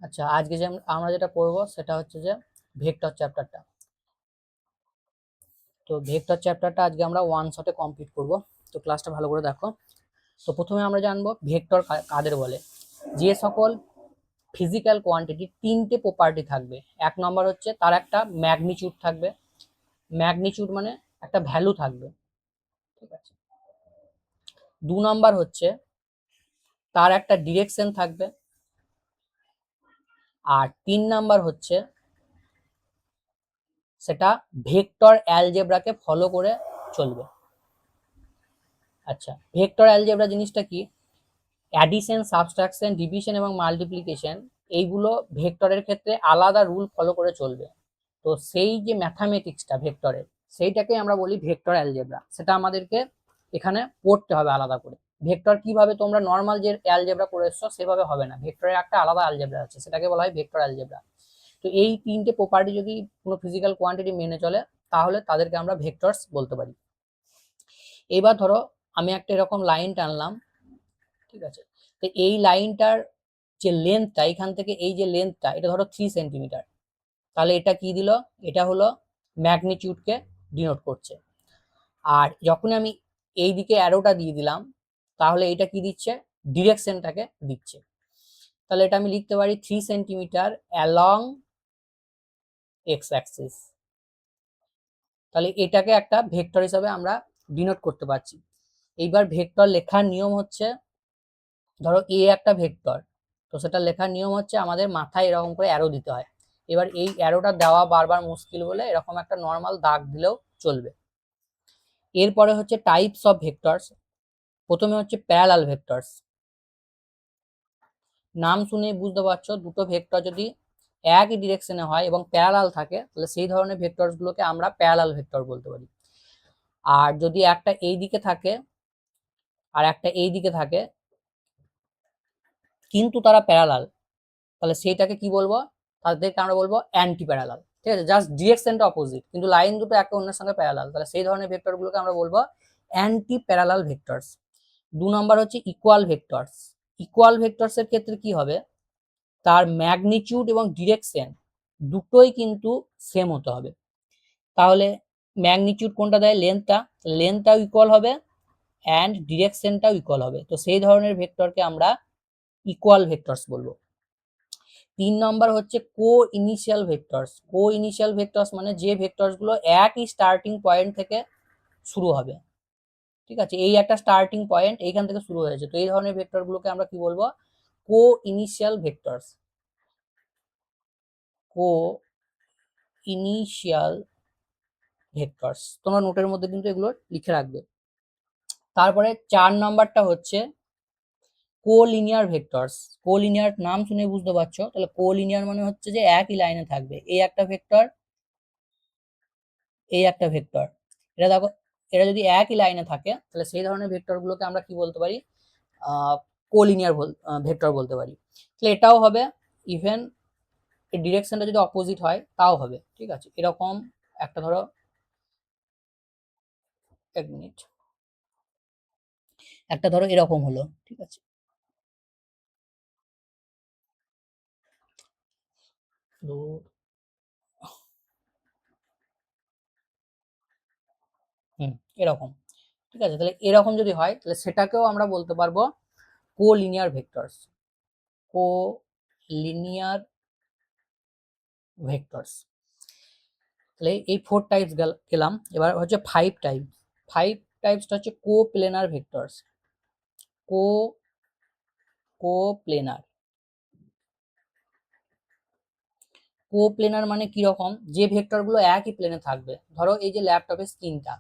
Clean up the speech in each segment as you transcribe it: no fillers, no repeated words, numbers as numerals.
আচ্ছা, আজকে যে আমরা যেটা পড়বো সেটা হচ্ছে যে ভেক্টর চ্যাপ্টারটা। তো ভেক্টর চ্যাপ্টারটা আজকে আমরা ওয়ান শটে কমপ্লিট করব। তো ক্লাসটা ভালো করে দেখো। তো প্রথমে আমরা জানবো ভেক্টর কাদের বলে। যে সকল ফিজিক্যাল কোয়ান্টিটি তিনটে প্রপার্টি থাকবে। এক নম্বর হচ্ছে তার একটা ম্যাগনিটিউড থাকবে, ম্যাগনিটিউড মানে একটা ভ্যালু থাকবে, ঠিক আছে। দু নম্বর হচ্ছে তার একটা ডিরেকশন থাকবে, আর তিন নাম্বার হচ্ছে সেটা ভেক্টর অ্যালজেব্রাকে ফলো করে চলবে। আচ্ছা, ভেক্টর অ্যালজেব্রা জিনিসটা কি? অ্যাডিশন, সাবট্রাকশন, ডিভিশন এবং মাল্টিপ্লিকেশন এইগুলো ভেক্টরের ক্ষেত্রে আলাদা রুল ফলো করে চলবে। তো সেই যে ম্যাথামেটিক্সটা ভেক্টরের, সেইটাকে আমরা বলি ভেক্টর অ্যালজেব্রা। সেটা আমাদেরকে এখানে পড়তে হবে আলাদা করে। ভেক্টর কিভাবে তোমরা নর্মাল যে অ্যালজেব্রা করে এসছো সেভাবে হবে না, ভেক্টরের একটা আলাদা অ্যালজেব্রা আছে, সেটাকে বলা হয় ভেক্টর অ্যালজেব্রা। তো এই তিনটে প্রপার্টি যদি কোনো ফিজিক্যাল কোয়ান্টিটি মেনে চলে তাহলে তাদেরকে আমরা ভেক্টরস বলতে পারি। এবার ধরো আমি একটা এরকম লাইন টানলাম, ঠিক আছে। তো এই লাইনটার যে লেন্থটা, এখান থেকে এই যে লেন্থটা, এটা ধরো 3 সেন্টিমিটার। তাহলে এটা কি দিল? এটা হলো ম্যাগনিটিউডকে ডিনোট করছে। আর যখন আমি এই দিকে অ্যারোটা দিয়ে দিলাম তাহলে এটা কি দিচ্ছে? ডিরেকশনটাকে দিচ্ছে। তাহলে এটা আমি লিখতে পারি 3 সেন্টিমিটার অ্যালং এক্স অ্যাক্সিস। তাহলে এটাকে একটা ভেক্টর হিসাবে আমরা ডিনোট করতে পারছি। এইবার ভেক্টর লেখার নিয়ম হচ্ছে, ধরো এ একটা ভেক্টর, তো সেটা লেখার নিয়ম হচ্ছে আমাদের মাথায় এরকম করে অ্যারো দিতে হয়। এবার এই অ্যারোটা দেওয়া বারবার মুশকিল বলে এরকম একটা নর্মাল দাগ দিলেও চলবে। এরপরে হচ্ছে টাইপস অফ ভেক্টরস। প্রথমে হচ্ছে প্যারালাল ভেক্টরস। নাম শুনে বুঝতে পারছো, দুটো ভেক্টর যদি একই ডিরেকশনে হয় এবং প্যারালাল থাকে তাহলে সেই ধরনের ভেক্টরস গুলোকে আমরা প্যারালাল ভেক্টর বলতে পারি। আর যদি একটা এই দিকে থাকে আর একটা এই দিকে থাকে কিন্তু তারা প্যারালাল, তাহলে সেইটাকে কি বলবো? তাদেরকে আমরা বলবো অ্যান্টি প্যারালাল, ঠিক আছে। জাস্ট ডিরেকশনটা অপোজিট কিন্তু লাইন দুটো একে অন্যের সঙ্গে প্যারালাল, তাহলে সেই ধরনের ভেক্টরগুলোকে আমরা বলবো অ্যান্টি প্যারালাল ভেক্টরস। দু নম্বর হচ্ছে ইকুয়াল ভেক্টরস। ইকুয়াল ভেক্টরস এর ক্ষেত্রে কি হবে? তার ম্যাগনিটিউড এবং ডিরেকশন দুটোই কিন্তু সেম হতে হবে। তাহলে ম্যাগনিটিউড কোনটা দেয়? লেন্থটা, লেন্থটাও ইকুয়াল হবে অ্যান্ড ডিরেকশনটাও ইকুয়াল হবে। তো সেই ধরনের ভেক্টরকে আমরা ইকুয়াল ভেক্টরস বলবো। তিন নম্বর হচ্ছে কো ইনিশিয়াল ভেক্টরস। কো ইনিশিয়াল ভেক্টরস মানে যে ভেক্টরস গুলো একই স্টার্টিং পয়েন্ট থেকে শুরু হবে, ঠিক আছে। এই একটা স্টার্টিং পয়েন্ট, এইখান থেকে শুরু হয়েছে, তো এই ধরনের ভেক্টর গুলোকে আমরা কি বলবো? কো ইনিশিয়াল ভেক্টরস। কো ইনিশিয়াল ভেক্টরস, তোমরা নোটের মধ্যে কিন্তু এগুলো লিখে রাখবে। তারপরে 4 নাম্বারটা হচ্ছে কোলিনিয়ার ভেক্টরস। কোলিনিয়ার নাম শুনে বুঝতে পারছো, তাহলে কোলিনিয়ার মানে হচ্ছে যে একই লাইনে থাকবে। এই একটা ভেক্টর, এই একটা ভেক্টর, এটা দেখো, এটা যদি একই লাইনে থাকে তাহলে সেই ধরনের ভেক্টর গুলোকে আমরা কি বলতে পারি? কোলিনিয়ার ভেক্টর বলতে পারি। তাহলে এটাও হবে, ইভেন এর ডিরেকশনটা যদি অপোজিট হয় তাও হবে, ঠিক আছে। এরকম একটা ধরো, এক মিনিট, একটা ধরো এরকম হলো, ঠিক আছে। তো এরকম, ঠিক আছে। তাহলে এরকম যদি হয় তাহলে সেটাকেও আমরা বলতে পারবো কোলিনিয়ার ভেক্টরস। Collinear vectors. তাহলে এই 4 টাইপস গেলাম। এবার হচ্ছে 5 টাইপ। 5 টাইপসটা হচ্ছে কো প্লেনার ভেক্টরস। কো কো প্লেনার। কো প্লেনার মানে কি রকম? যে ভেক্টর গুলো একই প্লেনে থাকবে। ধরো এই যে ল্যাপটপের স্ক্রিনটা,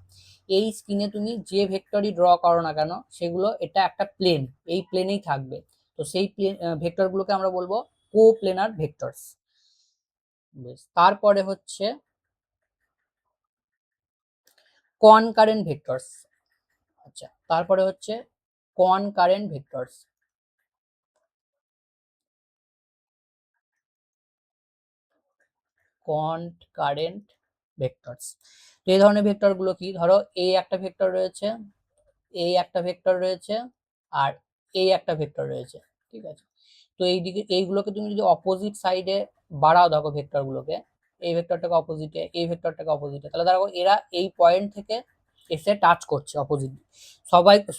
এই স্ক্রিনে তুমি যে ভেক্টরই ড্র করো না কেন সেগুলো, এটা একটা প্লেন, এই প্লেনেই থাকবে। তো সেই প্লেন ভেক্টর গুলোকে আমরা বলবো কো প্লেনার ভেক্টরস। বেশ, তারপরে হচ্ছে কনকারেন্ট ভেক্টরস। আচ্ছা, তারপরে হচ্ছে কনকারেন্ট ভেক্টরস। কনকারেন্ট ভেক্টরস, তো এই ধরনের ভেক্টর গুলো কি? ধরো এই একটা ভেক্টর রয়েছে, এই একটা ভেক্টর রয়েছে, আর এই একটা ভেক্টর রয়েছে, ঠিক আছে। তো এইদিকে এইগুলোকে তুমি যদি অপোজিট সাইডে বাড়াও দেখো ভেক্টরগুলোকে, এই ভেক্টরটাকে অপোজিটে, এই ভেক্টরটাকে অপোজিটে, তাহলে দেখো এরা এই পয়েন্ট থেকে এসে টাচ করছে অপোজিট।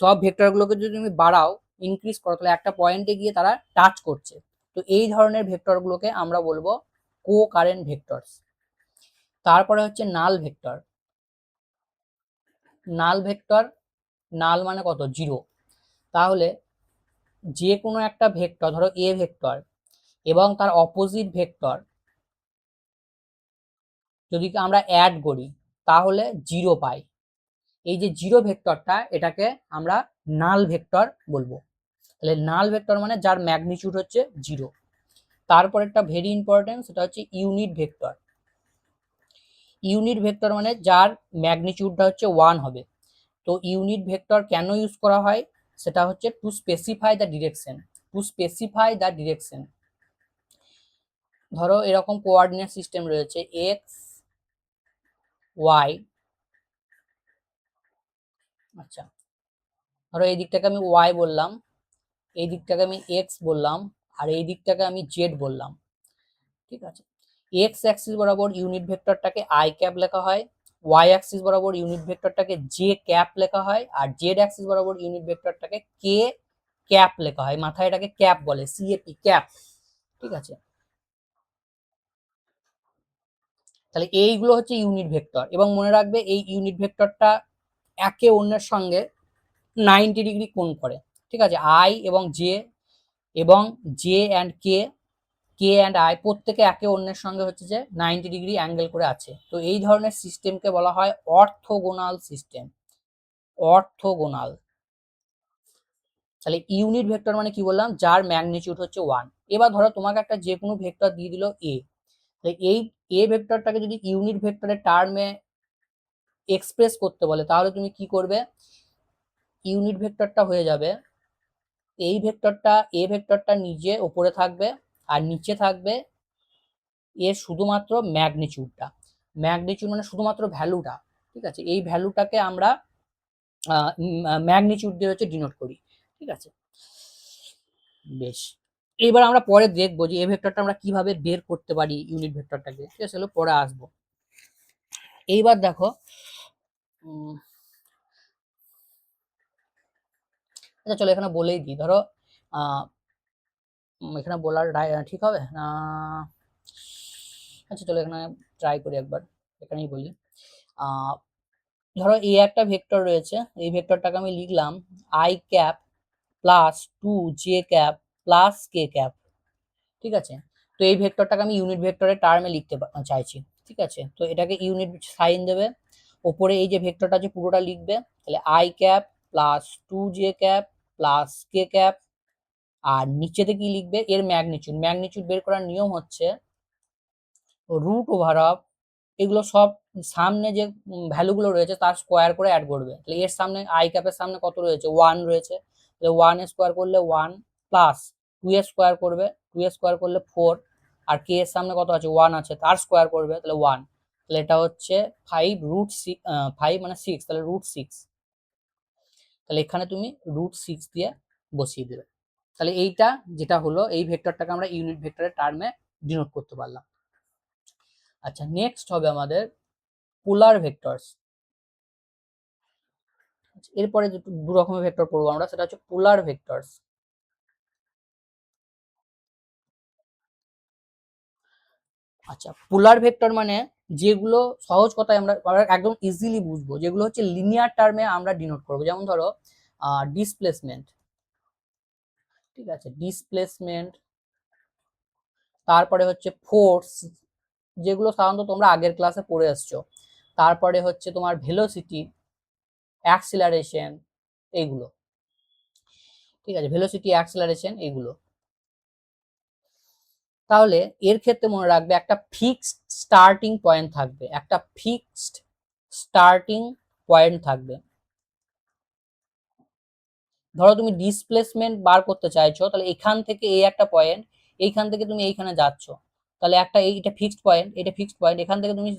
সব ভেক্টরগুলোকে যদি তুমি বাড়াও, ইনক্রিজ করো, তাহলে একটা পয়েন্টে গিয়ে তারা টাচ করছে। তো এই ধরনের ভেক্টরগুলোকে আমরা বলবো কো কারেন্ট ভেক্টরস। তারপরে হচ্ছে নাল ভেক্টর। নাল ভেক্টর, নাল মানে কত, জিরো। তাহলে যে কোনো একটা ভেক্টর, ধরো এ ভেক্টর এবং তার অপোজিট ভেক্টর যদি আমরা অ্যাড করি তাহলে জিরো পাই। এই যে জিরো ভেক্টরটা, এটাকে আমরা নাল ভেক্টর বলবো। তাহলে নাল ভেক্টর মানে যার ম্যাগনিটিউড হচ্ছে জিরো। তারপর একটা ভেরি ইম্পর্টেন্ট, সেটা হচ্ছে ইউনিট ভেক্টর। ইউনিট ভেক্টর মানে যার ম্যাগনিটিউডটা হচ্ছে 1 হবে। তো ইউনিট ভেক্টর কেন ইউজ করা হয়, সেটা হচ্ছে to specify the direction. To specify the direction, ধরো এরকম কোঅর্ডিনেট সিস্টেম রয়েছে এক্স ওয়াই। আচ্ছা, ধরো এই দিকটাকে আমি ওয়াই বললাম, এই দিকটাকে আমি এক্স বললাম, আর এই দিকটাকে আমি জেড বললাম। ঠিক আছে, এক্স অ্যাক্সিস বরাবর ইউনিট ভেক্টরটাকে আই ক্যাপ লেখা হয়, ওয়াই অ্যাক্সিস বরাবর ইউনিট ভেক্টরটাকে জে ক্যাপ লেখা হয়, আর জেড অ্যাক্সিস বরাবর ইউনিট ভেক্টরটাকে কে ক্যাপ লেখা হয়। মাথায় এটাকে ক্যাপ বলে, সিএপি, ক্যাপ। ঠিক আছে, তাহলে এইগুলো হচ্ছে ইউনিট ভেক্টর। এবং মনে রাখবে এই ইউনিট ভেক্টরটা একে অন্যের সঙ্গে 90 ডিগ্রি কোণ করে। ঠিক আছে, আই এবং জে, এবং J and K, K and I প্রত্যেকে একে অন্যের সঙ্গে হচ্ছে যে 90 ডিগ্রি অ্যাঙ্গেল করে আছে। তো এই ধরনের সিস্টেমকে বলা হয় অর্থোগোনাল সিস্টেম। অর্থোগোনাল। তাহলে ইউনিট ভেক্টর মানে কি বললাম, যার ম্যাগনিটিউড হচ্ছে 1। এবার ধরো তোমাকে একটা যে কোনো ভেক্টর দিয়ে দিল এ, তাহলে এই এ ভেক্টরটাকে যদি ইউনিট ভেক্টরের টার্মে এক্সপ্রেস করতে বলে, তাহলে তুমি কি করবে, ইউনিট ভেক্টরটা হয়ে যাবে, এই ভেক্টরটা, এ ভেক্টরটা নিজে উপরে থাকবে, আর নিচে থাকবে এর শুধুমাত্র ম্যাগনিটিউডটা। ম্যাগনিটিউড মানে শুধুমাত্র ভ্যালুটা। ঠিক আছে, এই ভ্যালুটাকে আমরা ম্যাগনিটিউড দিয়ে হচ্ছে ডিনোট করি। ঠিক আছে, বেশ। এবার আমরা পরে দেখবো যে এ ভেক্টরটা আমরা কিভাবে বের করতে পারি ইউনিট ভেক্টরটাকে। ঠিক আছে, পরে আসবো। এইবার দেখো, আচ্ছা চলো এখানে বলেই দিই। ধরো এখানে বলার ঠিক হবে না, আচ্ছা চলো এখানে ট্রাই করি একবার, এখানেই বলি। ধরো এই একটা ভেক্টর রয়েছে, এই ভেক্টরটাকে আমি লিখলাম I cap plus 2 J cap plus K cap. ঠিক আছে, তো এই ভেক্টরটাকে আমি ইউনিট ভেক্টরের টার্মে লিখতে চাইছি। ঠিক আছে, তো এটাকে ইউনিট সাইন দেবে, ওপরে এই যে ভেক্টরটা আছে পুরোটা লিখবে, তাহলে I cap plus 2 J cap plus K cap, আর নিচেতে কি লিখবে, এর ম্যাগনিটিউড। ম্যাগনিটিউড বের করার নিয়ম হচ্ছে রুট ওভার অফ, এগুলো সব সামনে যে ভ্যালুগুলো রয়েছে তার স্কোয়ার করে অ্যাড করবে। তাহলে এর সামনে আই ক্যাপের সামনে কত রয়েছে, 1 রয়েছে, তাহলে 1 স্কোয়ার করলে 1, প্লাস 2 এর স্কোয়ার করবে, 2 এর স্কোয়ার করলে 4, আর কে এর সামনে কত আছে, 1 আছে, তার স্কোয়ার করবে, তাহলে 1। তাহলে এটা হচ্ছে 5 রুট 6, 5 মানে 6, তাহলে রুট 6। তাহলে এখানে তুমি রুট 6 দিয়ে বসিয়ে দেবে। তাহলে এইটা যেটা হলো, এই ভেক্টরটাকে আমরা ইউনিট ভেক্টরের টার্মে ডিনোট করতে পারলাম। আচ্ছা, নেক্সট হবে আমাদের পোলার ভেক্টরস। এরপরে দু রকমের ভেক্টর পড়বো আমরা, সেটা হচ্ছে পোলার ভেক্টরস। আচ্ছা, পোলার ভেক্টর মানে যেগুলো সহজ কথায় আমরা একদম ইজিলি বুঝবো, যেগুলো হচ্ছে লিনিয়ার টার্মে আমরা ডিনোট করবো। যেমন ধরো ডিসপ্লেসমেন্ট। ঠিক আছে, ডিসপ্লেসমেন্ট। তারপরে হচ্ছে ফোর্স, যেগুলো সাধারণত তোমরা আগের ক্লাসে পড়ে আসছো। তারপরে হচ্ছে তোমার ভেলোসিটি, অ্যাক্সিলারেশন, এইগুলো। ঠিক আছে, ভেলোসিটি, অ্যাক্সিলারেশন, এইগুলো। তাহলে এর ক্ষেত্রে মনে রাখবে একটা ফিক্সড স্টার্টিং পয়েন্ট থাকবে, একটা ফিক্সড স্টার্টিং পয়েন্ট থাকবে। ধরো তুমি ডিসপ্লেসমেন্ট বার করতে চাইছো, তাহলে এখান থেকে এই একটা পয়েন্ট, এইখান থেকে তুমি এইখানে যাচ্ছ, তাহলে একটা এইটা ফিক্সড পয়েন্ট, এটা ফিক্সড পয়েন্ট, এখান থেকে তুমি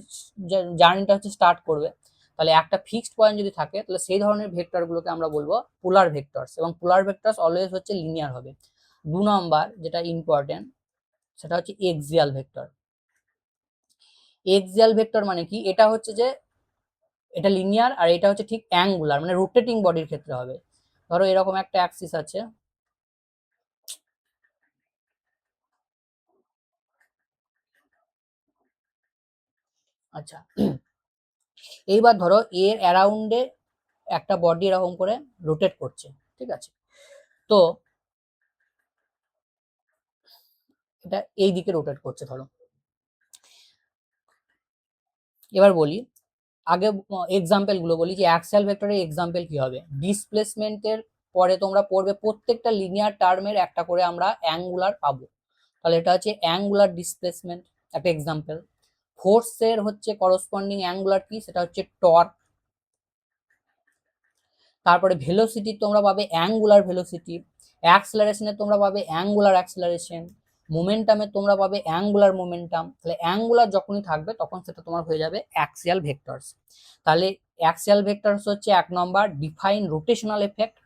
জার্নিটা হচ্ছে স্টার্ট করবে। তাহলে একটা ফিক্সড পয়েন্ট যদি থাকে, তাহলে সেই ধরনের ভেক্টরগুলোকে আমরা বলবো পোলার ভেক্টরস। এবং পোলার ভেক্টরস অলওয়েজ হচ্ছে লিনিয়ার হবে। 2 নাম্বার যেটা ইম্পর্টেন্ট সেটা হচ্ছে এক্সিয়াল ভেক্টর। এক্সিয়াল ভেক্টর মানে কি, এটা হচ্ছে যে এটা লিনিয়ার আর এটা হচ্ছে ঠিক অ্যাঙ্গুলার, মানে রোটেটিং বডির ক্ষেত্রে হবে। ধরো এরকম একটা অ্যাক্সিস আছে, আচ্ছা এইবার ধরো এর অ্যারাউন্ডে একটা বডি এরকম করে রোটেট করছে, ঠিক আছে। তো এটা এই দিকে রোটেট করছে ধরো। এবার বলি আগে এক্সাম্পল গুলো বলি যে অ্যাক্সিয়াল ভেক্টরের এক্সাম্পল কি হবে। ডিসপ্লেসমেন্টের পরে তোমরা পড়বে প্রত্যেকটা লিনিয়ার টার্মের একটা করে আমরা অ্যাঙ্গুলার পাবো। তাহলে এটা হচ্ছে অ্যাঙ্গুলার ডিসপ্লেসমেন্ট একটা এক্সাম্পল। ফোর্সের হচ্ছে করসপন্ডিং অ্যাঙ্গুলার কি, সেটা হচ্ছে টর্ক। তারপরে ভেলোসিটি তোমরা পাবে অ্যাঙ্গুলার ভেলোসিটি। অ্যাক্সেলারেশনে তোমরা পাবে অ্যাঙ্গুলার অ্যাক্সেলারেশন। মোমেন্টামে তোমরা পাবে অ্যাঙ্গুলার মোমেন্টাম। তাহলে অ্যাঙ্গুলার যখনই থাকবে তখন সেটা তোমার হয়ে যাবে অ্যাক্সিয়াল ভেক্টরস। তাহলে অ্যাক্সিয়াল ভেক্টরস হচ্ছে 1 নম্বর ডিফাইন রোটেশনাল এফেক্ট,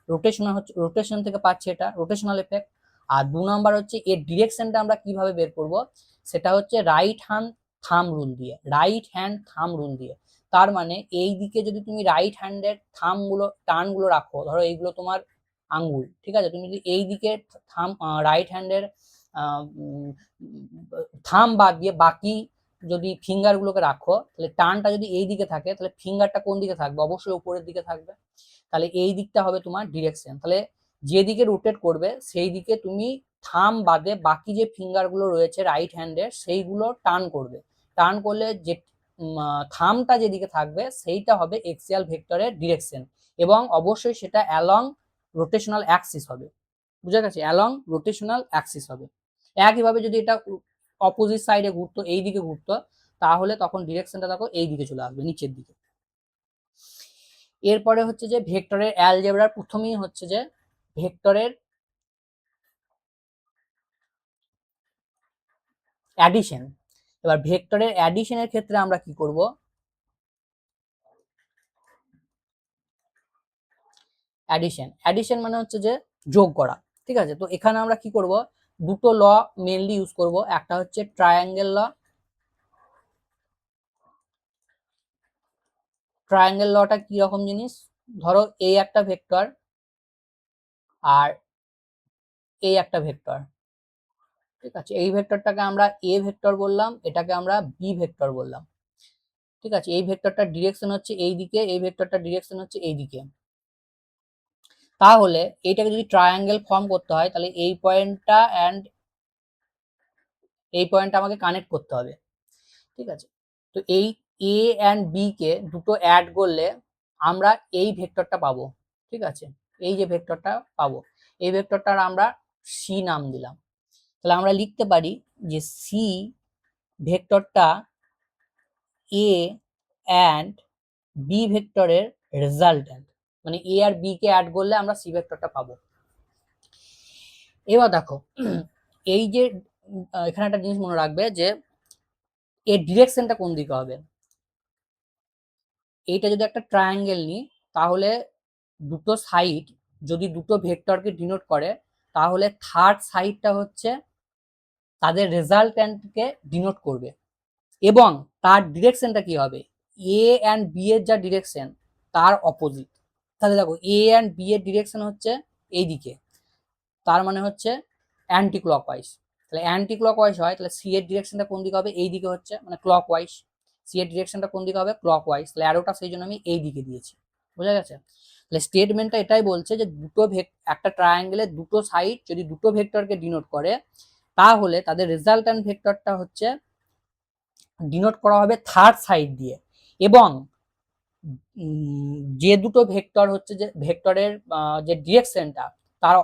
রোটেশনাল হচ্ছে রোটেশন থেকে পাচ্ছে এটা রোটেশনাল এফেক্ট। আর 2 নাম্বার হচ্ছে এর ডিরেকশনটা আমরা কিভাবে বের করব, সেটা হচ্ছে রাইট হ্যান্ড থাম রুল দিয়ে, রাইট হ্যান্ড থাম রুল দিয়ে। তার মানে এই দিকে যদি তুমি রাইট হ্যান্ডের থাম গুলো টার্ন গুলো রাখো, ধরো এইগুলো তোমার আঙ্গুল, ঠিক আছে, তুমি যদি এই দিকে থাম রাইট হ্যান্ডের থাম বাদ দিয়ে বাকি যদি ফিঙ্গার গুলোকে রাখো, তাহলে টার্নটা যদি এই দিকে থাকে তাহলে ফিঙ্গারটা কোন দিকে থাকবে, অবশ্যই উপরের দিকে থাকবে। তাহলে এই দিকটা হবে তোমার ডিরেকশন। তাহলে যেদিকে রোটেট করবে সেই দিকে তুমি থাম বাদে বাকি যে ফিঙ্গার গুলো রয়েছে রাইট হ্যান্ডের সেইগুলো টার্ন করবে। টার্ন করলে যে থামটা যেদিকে থাকবে সেইটা হবে এক্সিয়াল ভেক্টরের ডিরেকশন, এবং অবশ্যই সেটা অ্যালং রোটেশনাল অ্যাক্সিস হবে। বুঝা গেছে, অ্যালং রোটেশনাল অ্যাক্সিস হবে। একইভাবে যদি এটা অপোজিট সাইডে ঘুরতো, এই দিকে ঘুরতো, তাহলে তখন ডিরেকশনটা দেখো এই দিকে চলে আসবে, নিচের দিকে। এরপরে হচ্ছে যে ভেক্টরের অ্যালজেব্রার প্রথমেই হচ্ছে যে ভেক্টরের অ্যাডিশন। এবার ভেক্টরের অ্যাডিশনের ক্ষেত্রে আমরা কি করব, অ্যাডিশন অ্যাডিশন মানে হচ্ছে যে যোগ করা, ঠিক আছে। তো এখানে আমরা কি করব, দুটো ল মেনলি ইউজ করব। একটা হচ্ছে ট্রায়াঙ্গেল ল। ট্রায়াঙ্গেল লটা কি রকম জিনিস, ধরো এই একটা ভেক্টর আর এই একটা ভেক্টর, ঠিক আছে। এই ভেক্টরটাকে আমরা এ ভেক্টর বললাম, এটাকে আমরা বি ভেক্টর বললাম, ঠিক আছে। এই ভেক্টরটার ডিরেকশন হচ্ছে এই দিকে, এই ভেক্টরটার ডিরেকশন হচ্ছে এই দিকে। তাহলে এইটাকে যদি ট্রায়াঙ্গেল ফর্ম করতে হয়, তাহলে এই পয়েন্টটা অ্যান্ড এই পয়েন্টটা আমাকে কানেক্ট করতে হবে, ঠিক আছে। তো এই এ অ্যান্ড বি কে দুটো অ্যাড করলে আমরা এই ভেক্টরটা পাবো, ঠিক আছে। এই যে ভেক্টরটা পাবো, এই ভেক্টরটার আমরা সি নাম দিলাম। তাহলে আমরা লিখতে পারি যে সি ভেক্টরটা এ অ্যান্ড বি ভেক্টরের রেজাল্ট্যান্ট, মানে এ আর বি কে অ্যাড করলে আমরা সি ভেক্টরটা পাবো। এবার দেখো এই যে এখানে একটা জিনিস মনে রাখবে যে এর ডিরেকশনটা কোন দিকে হবে। এইটা যদি একটা ট্রায়াঙ্গেল নিই, তাহলে দুটো সাইড যদি দুটো ভেক্টরকে ডিনোট করে, তাহলে থার্ড সাইডটা হচ্ছে তাদের রেজাল্ট্যান্টকে ডিনোট করবে, এবং তার ডিরেকশনটা কি হবে, এ অ্যান্ড বি এর যা ডিরেকশন তার অপোজিট। তাহলে দেখো এ অ্যান্ড বি এর ডিরেকশন হচ্ছে এই দিকে, তার মানে হচ্ছে অ্যান্টি ক্লকওয়াইজ। তাহলে অ্যান্টি ক্লকওয়াইজ হয়, তাহলে সি এর ডিরেকশনটা কোন দিকে হবে, এই দিকে হচ্ছে, মানে ক্লকওয়াইজ। সি এর ডিরেকশনটা কোন দিকে হবে, ক্লকওয়াইজ। তাহলে অ্যারোটা সেই জন্য আমি এই দিকে দিয়েছি, বোঝা গেছে। তাহলে স্টেটমেন্টটা এটাই বলছে যে দুটো একটা ট্রায়াঙ্গেলের দুটো সাইড যদি দুটো ভেক্টরকে ডিনোট করে, তাহলে তাদের রেজাল্ট্যান্ট ভেক্টরটা হচ্ছে ডিনোট করা হবে থার্ড সাইড দিয়ে, এবং যে দুটো ভেক্টর হচ্ছে যে ভেক্টরের যে ডিরেকশনটা তার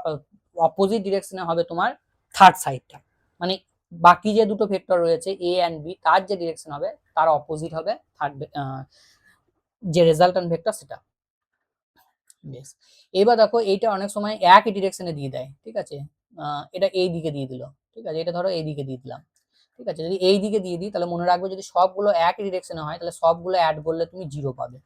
অপোজিট ডিরেকশনে হবে তোমার থার্ড সাইডটা, মানে বাকি যে দুটো ভেক্টর রয়েছে এ অ্যান্ড বি, তার যে ডিরেকশন হবে তার অপোজিট হবে থার্ড যে রেজাল্ট্যান্ট ভেক্টর সেটা। বেশ, এবার দেখো এইটা অনেক সময় একই ডিরেকশনে দিয়ে দেয়, ঠিক আছে। এটা এই দিকে দিয়ে দিল, ঠিক আছে, এটা ধরো এই দিকে দিয়ে দিলাম, ঠিক আছে। যদি এই দিকে দিয়ে দিই তাহলে মনে রাখবে যদি সবগুলো একই ডিরেকশনে হয় তাহলে সবগুলো অ্যাড করলে তুমি 0 পাবে,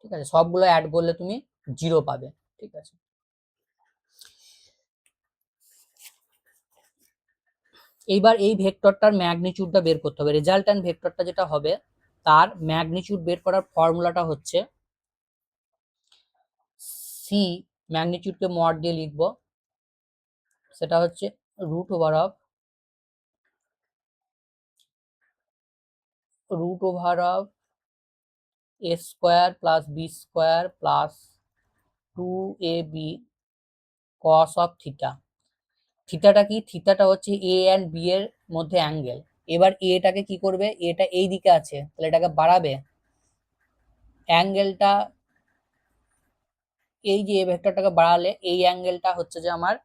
ঠিক আছে। সবগুলো অ্যাড করলে তুমি 0 পাবে, ঠিক আছে। এইবার এই ভেক্টরটার ম্যাগনিটিউডটা বের করতে হবে। রেজাল্ট্যান্ট ভেক্টরটা যেটা হবে তার ম্যাগনিটিউড বের করার ফর্মুলাটা হচ্ছে সি, ম্যাগনিটিউডকে মড দিয়ে লিখবো, সেটা হচ্ছে root over of A square plus B square plus 2ab cos of theta. থিটাটা কি? থিটাটা হচ্ছে এ অ্যান্ড বি এর মধ্যে অ্যাঙ্গেল। এবার এটাকে কি করবে? এটা এই দিকে আছে, তাহলে এটাকে বাড়াবে। অ্যাঙ্গেলটা এই যে ভেক্টরটাকে বাড়ালে এই অ্যাঙ্গেলটা হচ্ছে যে আমার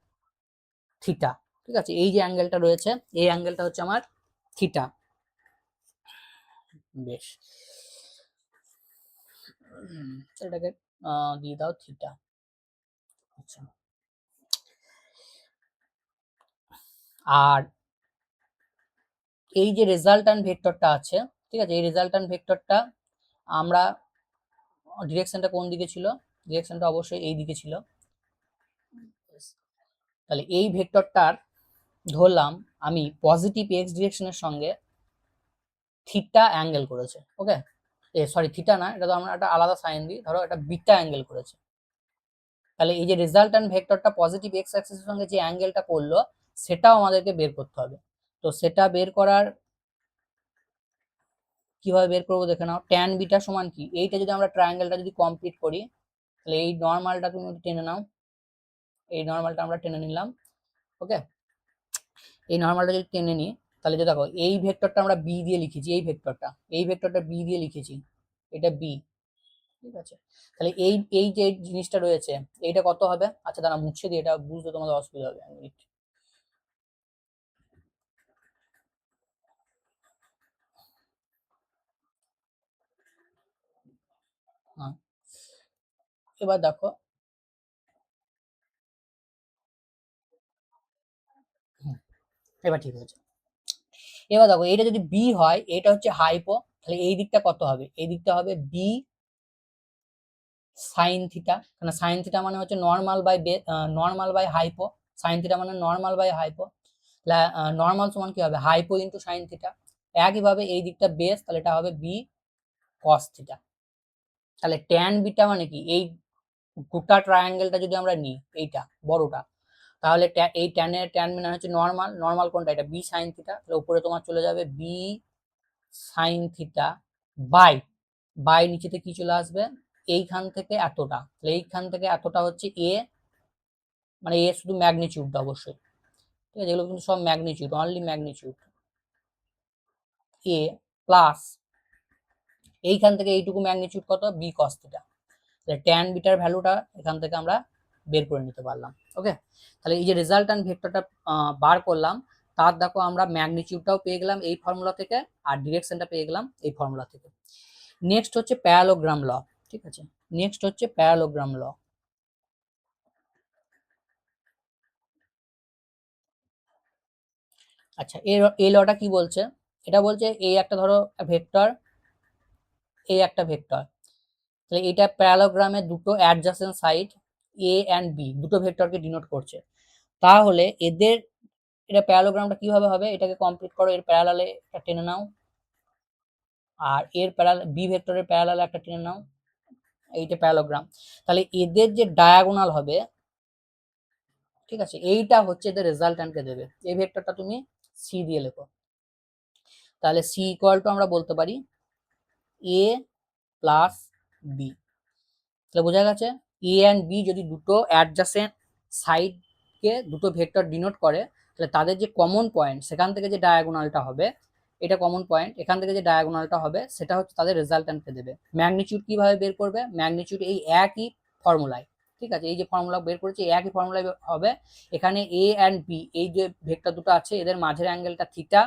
থিটা। ঠিক আছে, এই যে অ্যাঙ্গেলটা রয়েছে এই অ্যাঙ্গেলটা হচ্ছে আমার থিটা। বেশ, এটাকে দিয়ে দাও থিটা। আচ্ছা, আর এই যে রেজাল্ট্যান্ট ভেক্টরটা আছে, ঠিক আছে, এই রেজাল্ট্যান্ট ভেক্টরটা আমরা ডিরেকশনটা কোন দিকে ছিল? ডিরেকশনটা অবশ্যই এই দিকে ছিল। তাহলে এই ভেক্টরটার ধরলাম আমি পজিটিভ এক্স ডিরেকশনের সঙ্গে থিটা অ্যাঙ্গেল করেছে। ওকে, সরি থিটা না, এটা তো আমরা একটা আলাদা সাইন দিই, ধরো এটা বিটা অ্যাঙ্গেল করেছে। তাহলে এই যে রেজাল্ট্যান্ট ভেক্টরটা পজিটিভ এক্স অ্যাক্সিসের সঙ্গে যে অ্যাঙ্গেলটা করলো সেটাও আমাদেরকে বের করতে হবে। তো সেটা বের করার কিভাবে বের করবো দেখে নাও। ট্যান বিটা সমান কি? এইটা যদি আমরা ট্রায়াঙ্গেলটা যদি কমপ্লিট করি তাহলে এই নর্মালটা তুমি টেনে নাও, এই নর্মালটা আমরা টেনে নিলাম। ওকে, এই নর্মালটা যদি টেনে নিই তাহলে যে দেখো এই ভেক্টরটা আমরা বি দিয়ে লিখেছি, এই ভেক্টরটা বি দিয়ে লিখেছি, এটা বি। ঠিক আছে, তাহলে এই এই যে জিনিসটা রয়েছে এইটা কত হবে? আচ্ছা দাঁড়া মুছে দিই, এটা বুঝতে তোমাদের অসুবিধা হবে। হ্যাঁ, এবার দেখো, এবার ঠিক হয়েছে। এবার দেখো এটা যদি বি হয়, এটা হচ্ছে হাইপো, তাহলে এই দিকটা কত হবে? এই দিকটা হবে বি সাইন থিটা, কারণ সাইন থিটা মানে হচ্ছে normal by hypo, sine theta মানে নর্মাল বাই হাইপো। নর্মাল সমান কি হবে? Hypo into sine theta. একইভাবে এই দিকটা বেস, তাহলে এটা হবে বি কস থিটা। তাহলে ট্যান বিটা মানে কি? এই গোটা ট্রায়াঙ্গেলটা যদি আমরা নিই, এইটা বড়টা, তাহলে এই ট্যানের ট্যান মানে হচ্ছে নর্মাল, নর্মাল কোনটা? এটা বি সাইন থিটা। তাহলে উপরে তোমার চলে যাবে বি সাইন থিটা বাই, নিচেতে কি চলে আসবে? এইখান থেকে এতটা, তাহলে এইখান থেকে এতটা হচ্ছে এ, মানে এ শুধু ম্যাগনিটিউড অবশ্যই। ঠিক আছে, এগুলো কিন্তু সব magnitude, only magnitude. A plus এইখান থেকে এইটুকু ম্যাগনিটিউড কত? B cos theta. তাহলে ট্যান বিটার ভ্যালুটা এখান থেকে আমরা বের করে নিতে পারলাম। ওকে, তাহলে এই যে রেজাল্ট্যান্ট ভেক্টরটা বার করলাম, তার দেখো আমরা ম্যাগনিটিউডটাও পেয়ে গেলাম এই ফর্মুলা থেকে, আর ডিরেকশনটা পেয়ে গেলাম এই ফর্মুলা থেকে। নেক্সট হচ্ছে প্যারালোগ্রাম ল। ঠিক আছে, নেক্সট হচ্ছে প্যারালোগ্রাম ল। আচ্ছা, এই লটা কি বলছে? এটা বলছে এই একটা ধরো ভেক্টর, এই একটা ভেক্টর, তাহলে এটা প্যারালোগ্রামের দুটো adjacent side A and B, দুটো ভেক্টরকে ডিনোট করছে। তাহলে এদের এটা প্যারালোগ্রামটা কিভাবে হবে? এটাকে কমপ্লিট করো, এর প্যারালালে একটা টেনে নাও, আর এর প্যারালাল বি ভেক্টরের প্যারালালে একটা টেনে নাও, এইটা প্যারালোগ্রাম। তাহলে এদের যে ডায়াগোনাল হবে, ঠিক আছে, এইটা হচ্ছে এদের রেজাল্ট্যান্টকে দেবে। এই ভেক্টরটা তুমি সি দিয়ে লেখো, তাহলে সি ইকুয়াল টু আমরা বলতে পারি এ প্লাস বি। তাহলে বোঝা গেছে এ অ্যান্ড বি যদি দুটো অ্যাডজাসেন্ট সাইডকে দুটো ভেক্টর ডিনোট করে, তাহলে তাদের যে কমন পয়েন্ট সেখান থেকে যে ডায়াগোনালটা হবে, এটা কমন পয়েন্ট, এখান থেকে যে ডায়াগোনালটা হবে সেটা হচ্ছে তাদের রেজাল্ট্যান্টকে দেবে। ম্যাগনিটিউড কিভাবে বের করবে? ম্যাগনিটিউড এই একই ফর্মুলায়, ঠিক আছে, এই যে ফর্মুলা বের করেছি একই ফর্মুলায় হবে। এখানে এ অ্যান্ড বি এই যে ভেক্টর দুটো আছে এদের মাঝের অ্যাঙ্গেলটা থিটা,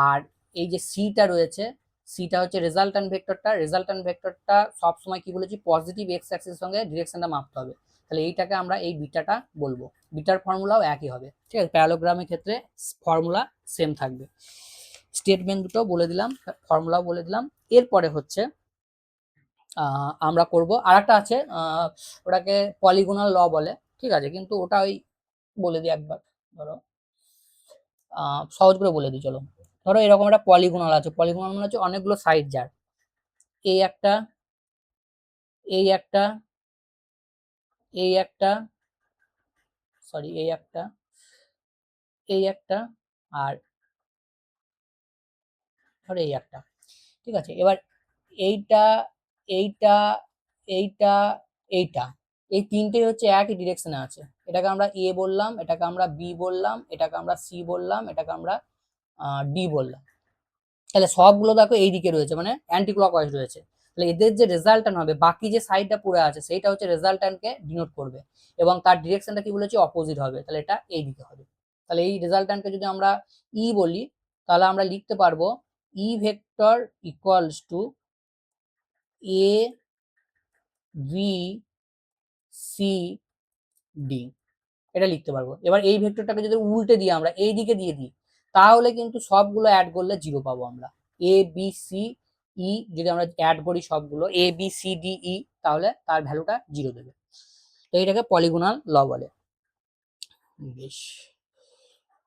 আর এই যে সিটা রয়েছে, সিটা হচ্ছে রেজাল্ট্যান্ট ভেক্টরটা। রেজাল্ট্যান্ট ভেক্টরটা সবসময় কি বলেছি? পজিটিভ এক্স অ্যাক্সিসের সঙ্গে ডিরেকশনটা মাপতে হবে। তাহলে এইটাকে আমরা এই বিটাটা বলবো, বিটার ফর্মুলাও একই হবে। ঠিক আছে, প্যারালোগ্রামের ক্ষেত্রে ফর্মুলা সেম থাকবে। স্টেটমেন্ট দুটো বলে দিলাম, ফর্মুলাও বলে দিলাম। এরপরে হচ্ছে আমরা করব আর একটা আছে, ওটাকে পলিগোনাল ল বলে। ঠিক আছে, কিন্তু ওটা ওই বলে দিই একবার। ধরো সহজ করে বলে দিই চলো। ধরো এরকম একটা পলিগোনাল আছে, পলিগোনাল মানে হচ্ছে অনেকগুলো সাইড যার, এই একটা, এই একটা, এই একটা, সরি এই একটা, এই একটা, আর ধরো এই একটা। ঠিক আছে, এবার এইটা, এইটা, এইটা, এইটা, এই তিনটেই হচ্ছে একই ডিরেকশনে আছে। এটাকে আমরা এ বললাম, এটাকে আমরা বি বললাম, এটাকে আমরা সি বললাম, এটাকে আমরা ডি বললাম। তাহলে সবগুলো দেখো এই দিকে রয়েছে, মানে অ্যান্টি ক্লকওয়াইজ রয়েছে। তাহলে এদের যে রেজাল্টান্ট হবে, বাকি যে সাইডটা পুরো আছে সেইটা হচ্ছে রেজাল্টান্টকে ডিনোট করবে, এবং তার ডিরেকশনটা কি বলেছি, অপোজিট হবে। তাহলে এটা এই দিকে হবে। তাহলে এই রেজাল্টান্টকে যদি আমরা ই বলি, তাহলে আমরা লিখতে পারবো E vector equals to A B C D, এটা লিখতে পারবো। এবার এই ভেক্টরটাকে যদি উল্টে দিয়ে আমরা এই দিকে দিয়ে দিই, তাহলে কিন্তু সবগুলো অ্যাড করলে জিরো পাবো আমরা। এ বি সি ই যদি আমরা অ্যাড করি সবগুলো এ বি সি ডি ই, তাহলে তার ভ্যালুটা জিরো দেবে। তো এইটাকে পলিগোনাল ল বলে। বেশ,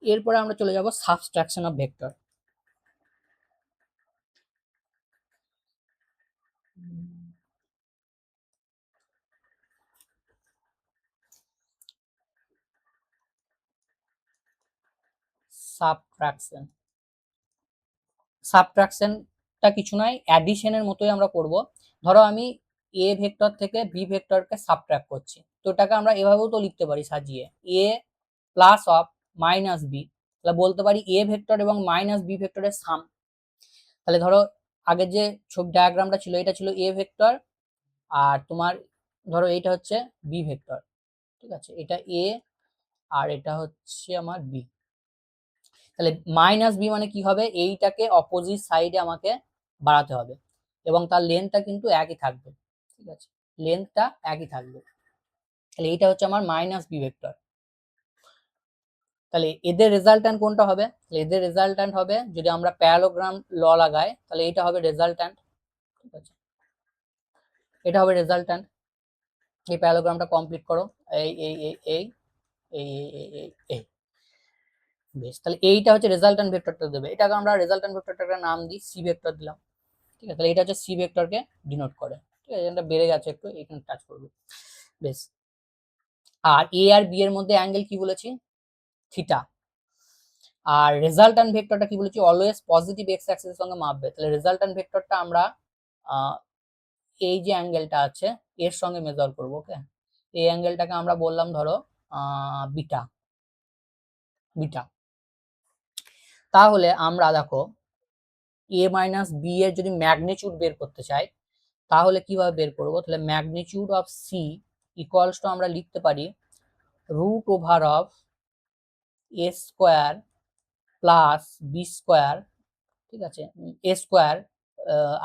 এরপরে আমরা চলে যাব সাবট্রাকশন অফ ভেক্টর। সাবট্রাকশন, সাবট্রাকশনটা কিছু নয়, অ্যাডিশনের মতোই আমরা করব। ধরো আমি এ ভেক্টর থেকে বি ভেক্টরকে সাবট্রাক্ট করছি, তো এটাকে আমরা এভাবেও তো লিখতে পারি সাজিয়ে, এ প্লাস অফ মাইনাস বি। তাহলে বলতে পারি এ ভেক্টর এবং মাইনাস বি ভেক্টরের সাম। তাহলে ধরো আগের যে ছবি ডায়াগ্রামটা ছিল, এটা ছিল এ ভেক্টর, আর তোমার ধরো এইটা হচ্ছে বি ভেক্টর। ঠিক আছে, এটা এ আর এটা হচ্ছে আমার বি। তাহলে মাইনাস বি মানে কি হবে, এইটাকে অপোজিট সাইডে আমাকে বাড়াতে হবে, এবং তার লেন্থটা কিন্তু একই থাকবে। ঠিক আছে, লেন্থটা একই থাকবে। তাহলে এইটা হচ্ছে আমার মাইনাস বি ভেক্টর। তাহলে এদের রেজাল্ট্যান্ট কোনটা হবে, তাহলে এদের রেজাল্ট্যান্ট হবে, যদি আমরা প্যারালোগ্রাম ল লাগাই, তাহলে এটা হবে রেজাল্ট্যান্ট। ঠিক আছে, এটা হবে রেজাল্ট্যান্ট। এই প্যারালোগ্রামটা কমপ্লিট করো, এই এই এই এই এই এই এই এই। বেশ, তাহলে এইটা হচ্ছে রেজাল্ট্যান্ট ভেক্টরটা দেবে। এটাকে আমরা রেজাল্ট্যান্ট ভেক্টরটাকে নাম দিই সি ভেক্টর দিলাম। ঠিক আছে, তাহলে এটা হচ্ছে সি ভেক্টরকে ডিনোট করে। ঠিক আছে, এটা বেড়ে গেছে একটু, এখানে টাচ করবে। বেশ, আর এ আর বি এর মধ্যে অ্যাঙ্গেল কি বলেছি, থিটা। আর রেজাল্ট্যান্ট ভেক্টরটা কি বলেছি, অলওয়েজ পজিটিভ এক্স অ্যাক্সিসের সঙ্গে মাপবে। তাহলে রেজাল্ট্যান্ট ভেক্টরটা আমরা এই যে অ্যাঙ্গেলটা আছে এর সঙ্গে মেজার করব। ওকে, এই অ্যাঙ্গেলটাকে আমরা বললাম ধরো বিটা, বিটা। তাহলে আমরা দেখো এ মাইনাস বি এর যদি ম্যাগনিটিউড বের করতে চাই, তাহলে কিভাবে বের করবো, তাহলে magnitude of C equals to আমরা লিখতে পারি root over of A square plus B square. ঠিক আছে, এ স্কোয়ার,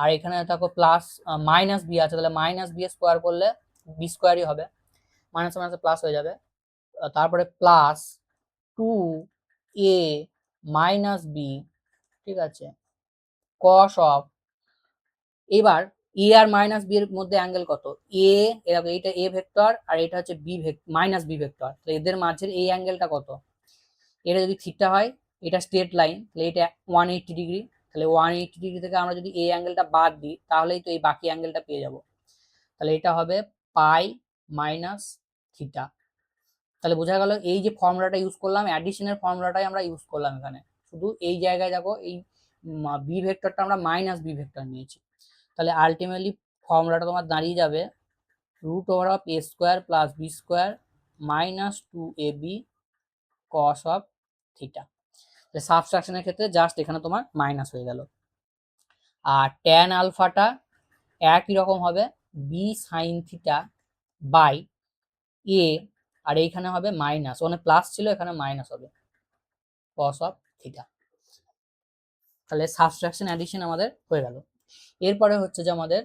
আর এখানে দেখো প্লাস মাইনাস বি আছে, তাহলে মাইনাস বি স্কোয়ার করলে বি স্কোয়ারই হবে, মাইনাস মাইনাস প্লাস হয়ে যাবে। তারপরে প্লাস টু এ মাইনাস বি। ঠিক আছে, কস অফ, এবার এ আর মাইনাস বি এর মধ্যে অ্যাঙ্গেল কত, এ, এরকম এইটা এ ভেক্টর আর এটা হচ্ছে বি মাইনাস বি ভেক্টর, তো এদের মাঝের এই অ্যাঙ্গেলটা কত, এটা যদি থিটা হয়, এটা স্ট্রেট লাইন, তাহলে এটা 180 ডিগ্রি। তাহলে 180 ডিগ্রি থেকে আমরা যদি এই অ্যাঙ্গেলটা বাদ দিই, তাহলেই তো এই বাকি অ্যাঙ্গেলটা পেয়ে যাব। তাহলে এটা হবে পাই মাইনাস থিটা। তাহলে বোঝা গেল এই যে ফর্মুলাটা ইউজ করলাম, অ্যাডিশনের ফর্মুলাটাই আমরা ইউজ করলাম এখানে। শুধু এই জায়গায় দেখো এই বি ভেক্টরটা আমরা মাইনাস বি ভেক্টর নিয়েছি। তাহলে আলটিমেটলি ফর্মুলাটা তোমার দাঁড়িয়ে যাবে root over of A square plus B square minus two A b cos of theta. সাবট্রাকশনের ক্ষেত্রে জাস্ট এখানে তোমার মাইনাস হয়ে গেল। আর ট্যান আলফাটা একই রকম হবে বি সাইন থিটা বাই এ, আর এইখানে হবে মাইনাস, ওখানে প্লাস ছিল এখানে মাইনাস হবে কস অফ থিটা। তাহলে সাবট্রাকশন অ্যাডিশন আমাদের হয়ে গেল। এরপরে হচ্ছে যে আমাদের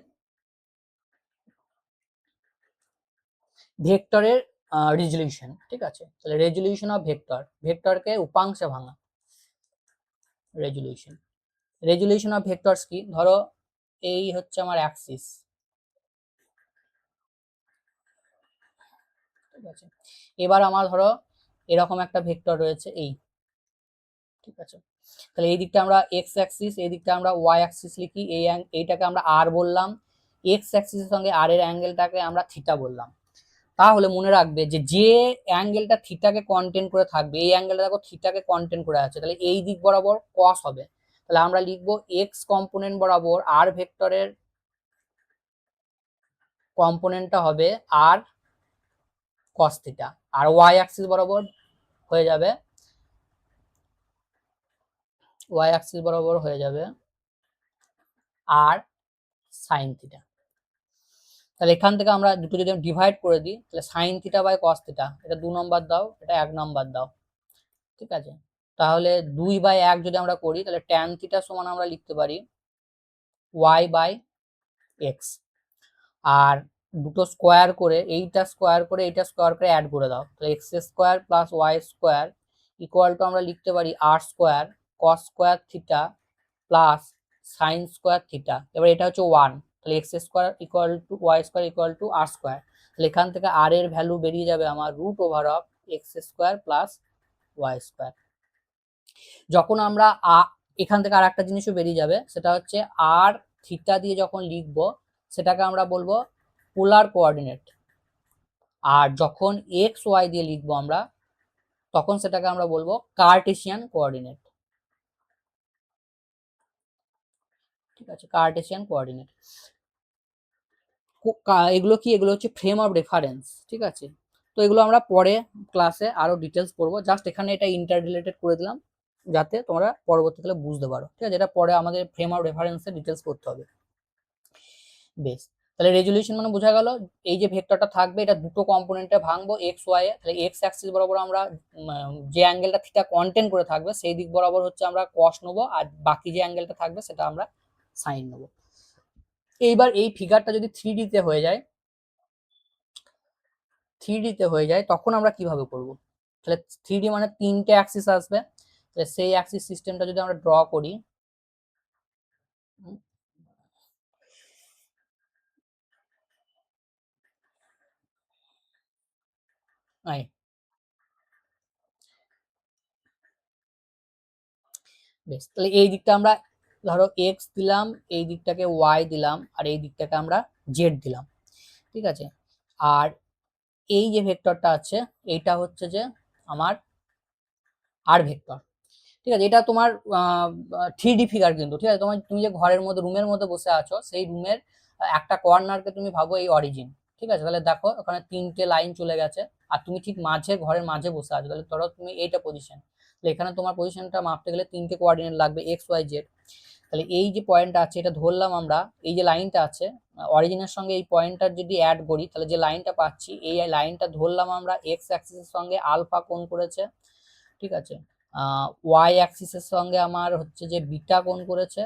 ভেক্টরের রেজলিউশন। ঠিক আছে, তাহলে রেজলিউশন অফ ভেক্টর, ভেক্টরকে উপাংশে ভাঙা, রেজলিউশন। রেজলিউশন অফ ভেক্টরস কি, ধরো এই হচ্ছে আমার অ্যাক্সিস। ঠিক আছে, এবার আমার ধরো এরকম একটা ভেক্টর রয়েছে এই, ঠিক আছে, তাহলে এই দিকটা আমরা এক্স অ্যাক্সিস, এই দিকটা আমরা ওয়াই অ্যাক্সিস লিখি। এইটাকে আমরা আর বললাম, এক্স অ্যাক্সিসের সঙ্গে আর এর অ্যাঙ্গেলটাকে আমরা থিটা বললাম। তাহলে মনে রাখবে যে যে অ্যাঙ্গেলটা থিটাকে কন্টেন্ট করে থাকবে, এই অ্যাঙ্গেলটা দেখো থিটাকে কন্টেন্ট করে আছে, তাহলে এই দিক বরাবর কস হবে। তাহলে আমরা লিখবো এক্স কম্পোনেন্ট বরাবর আর ভেক্টরের কম্পোনেন্টটা হবে আর কস থিটা, আর ওয়াই অ্যাক্সিস বরাবর হয়ে যাবে, ওয়াই অ্যাক্সিস বরাবর হয়ে যাবে আর সাইন থিটা। তাহলে এখান থেকে আমরা দুটো যদি ডিভাইড করে দিই, তাহলে sine theta by cos theta, এটা 2 নম্বর দাও, এটা 1 নম্বর দাও। ঠিক আছে, তাহলে 2/1 যদি আমরা করি, তাহলে ট্যান থিটা সমান আমরা লিখতে পারি y/x। আর দুটো স্কোয়ার করে, এইটা স্কোয়ার করে এইটা স্কোয়ার করে অ্যাড করে দাও, তাহলে x square plus Y square equal to আমরা লিখতে পারি r square cos square theta plus sine square theta. এবার এটা হচ্ছে 1, তাহলে x square equal to y square equal to r square. তাহলে এখান থেকে আর এর ভ্যালু বেরিয়ে যাবে আমার root over of x square plus Y square. যখন আমরা এখান থেকে আর একটা জিনিসও বেরিয়ে যাবে, সেটা হচ্ছে আর থিটা দিয়ে যখন লিখবো সেটাকে আমরা বলবো পোলার কোঅর্ডিনেট, আর যখন এক্স ওয়াই দিয়ে লিখবো আমরা তখন সেটাকে আমরা বলবো কার্টেসিয়ান কোঅর্ডিনেট। ঠিক আছে, কার্টেসিয়ান কোঅর্ডিনেট। এগুলো কি, এগুলো হচ্ছে ফ্রেম অফ রেফারেন্স। ঠিক আছে, তো এগুলো আমরা পরে ক্লাসে আরো ডিটেলস করবো, জাস্ট এখানে এটা ইন্টার রিলেটেড করে দিলাম যাতে তোমরা পরবর্তীকালে বুঝতে পারো। ঠিক আছে, এটা পরে আমাদের ফ্রেম অফ রেফারেন্সের ডিটেলস করতে হবে। বেশ, তাহলে রেজলিউশন মানে বোঝা গেল, এই যে ভেক্টরটা থাকবে এটা দুটো কম্পোনেন্টে ভাঙবো এক্স ওয়াই এ। তাহলে এক্স অ্যাক্সিস বরাবর আমরা যে অ্যাঙ্গেলটা থিটা কন্টেন্ট করে থাকবে সেই দিক বরাবর হচ্ছে আমরা কস নেবো, আর বাকি যে অ্যাঙ্গেলটা থাকবে সেটা আমরা সাইন নেবো। এইবার এই ফিগারটা যদি 3D তে হয়ে যায়, 3D তে হয়ে যায় তখন আমরা কিভাবে করব? তাহলে 3D মানে তিনটে অ্যাক্সিস আসবে, তাহলে সেই অ্যাক্সিস সিস্টেমটা যদি আমরা ড্র করি, বেশ, তাহলে এই দিকটা আমরা ধরো এক্স দিলাম, এই দিকটাকে ওয়াই দিলাম, আর এই দিকটাকে আমরা জেড দিলাম। ঠিক আছে, আর এই যে ভেক্টরটা আছে এইটা হচ্ছে যে আমার আর ভেক্টর। ঠিক আছে, এটা তোমার 3D ফিগার কিন্তু। ঠিক আছে, তোমার তুমি যে ঘরের মধ্যে রুমের মধ্যে বসে আছো সেই রুমের একটা কর্নারকে তুমি ভাবো এই অরিজিন। ঠিক আছে, তাহলে দেখো ওখানে তিনটে লাইন চলে গেছে আর তুমি ঠিক মাঝে, ঘরের মাঝে বসে আছো, তাহলে ধরো তুমি এইটা পজিশন, তাহলে এখানে তোমার পজিশনটা মাপতে গেলে তিনটে কোঅর্ডিনেট লাগবে এক্স ওয়াই জেড। তাহলে এই যে পয়েন্টটা আছে এটা ধরলাম আমরা, এই যে লাইনটা আছে অরিজিনের সঙ্গে এই পয়েন্টটার যদি অ্যাড করি তাহলে যে লাইনটা পাচ্ছি এই লাইনটা ধরলাম আমরা এক্স অ্যাক্সিসের সঙ্গে আলফা কোণ করেছে। ঠিক আছে, ওয়াই অ্যাক্সিসের সঙ্গে আমার হচ্ছে যে বিটা কোণ করেছে,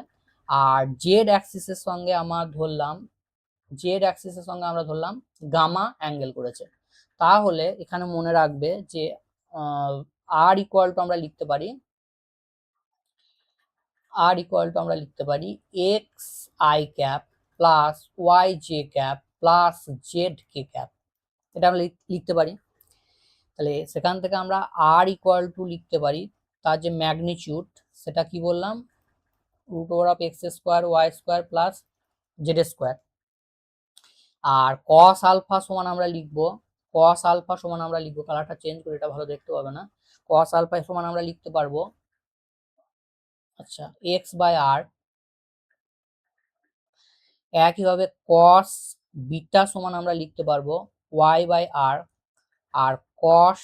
আর জেড অ্যাক্সিসের সঙ্গে আমার ধরলাম, জেড অ্যাক্সিসের সঙ্গে আমরা ধরলাম গামা অ্যাঙ্গেল করেছে। তাহলে এখানে মনে রাখবে যে আর ইকুয়াল টু আমরা লিখতে পারি, আর ইকুয়াল টু আমরা লিখতে পারি X I cap plus Y J cap plus Z K cap, এটা আমরা লিখতে পারি। তাহলে সেখান থেকে আমরা আর ইকুয়াল টু লিখতে পারি তার যে ম্যাগনিটিউড সেটা কি বললাম, root over of x square Y square plus Z square. আর কস আলফা সমান আমরা লিখবো, কস আলফা সমান আমরা লিখবো, কালারটা চেঞ্জ করে এটা ভালো দেখতে পাবে না, কস আলফা সমান আমরা লিখতে পারবো আচ্ছা এক্স বাই আর, একইভাবে কস বিটা সমান আমরা লিখতে পারবো ওয়াই বাই আর, আর কস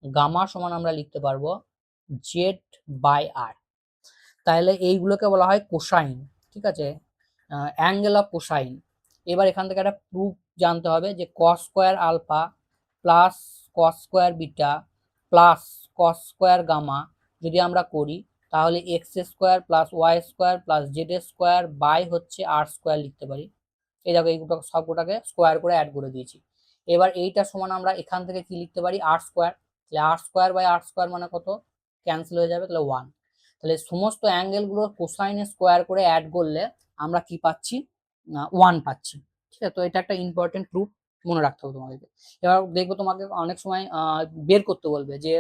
গামা সমান আমরা লিখতে পারবো জেড বাই আর। তাহলে এইগুলোকে বলা হয় কোসাইন। ঠিক আছে, অ্যাঙ্গেল অফ কোসাইন। এবার এখান থেকে একটা প্রুফ জানতে হবে যে cos square alpha plus cos square beta plus cos square gamma যদি আমরা করি তাহলে x square plus Y square plus Z square by হচ্ছে আর স্কোয়ার লিখতে পারি। এই দেখো এইগুলো সবগুলোকে স্কোয়ার করে অ্যাড করে দিয়েছি। এবার এইটা সমান আমরা এখান থেকে কি লিখতে পারি আর স্কোয়ার, তাহলে আর স্কোয়ার বাই আর স্কোয়ার মানে কত, ক্যান্সেল হয়ে যাবে, তাহলে 1। তাহলে সমস্ত অ্যাঙ্গেলগুলোর কোসাইনে স্কোয়ার করে অ্যাড করলে আমরা কি পাচ্ছি, 1 পাচ্ছি। ঠিক আছে, তো এটা একটা ইম্পর্টেন্ট প্রুফ, মনে রাখতে হবে তোমাদেরকে। এবার দেখবো তোমাকে অনেক সময় বের করতে বলবে যে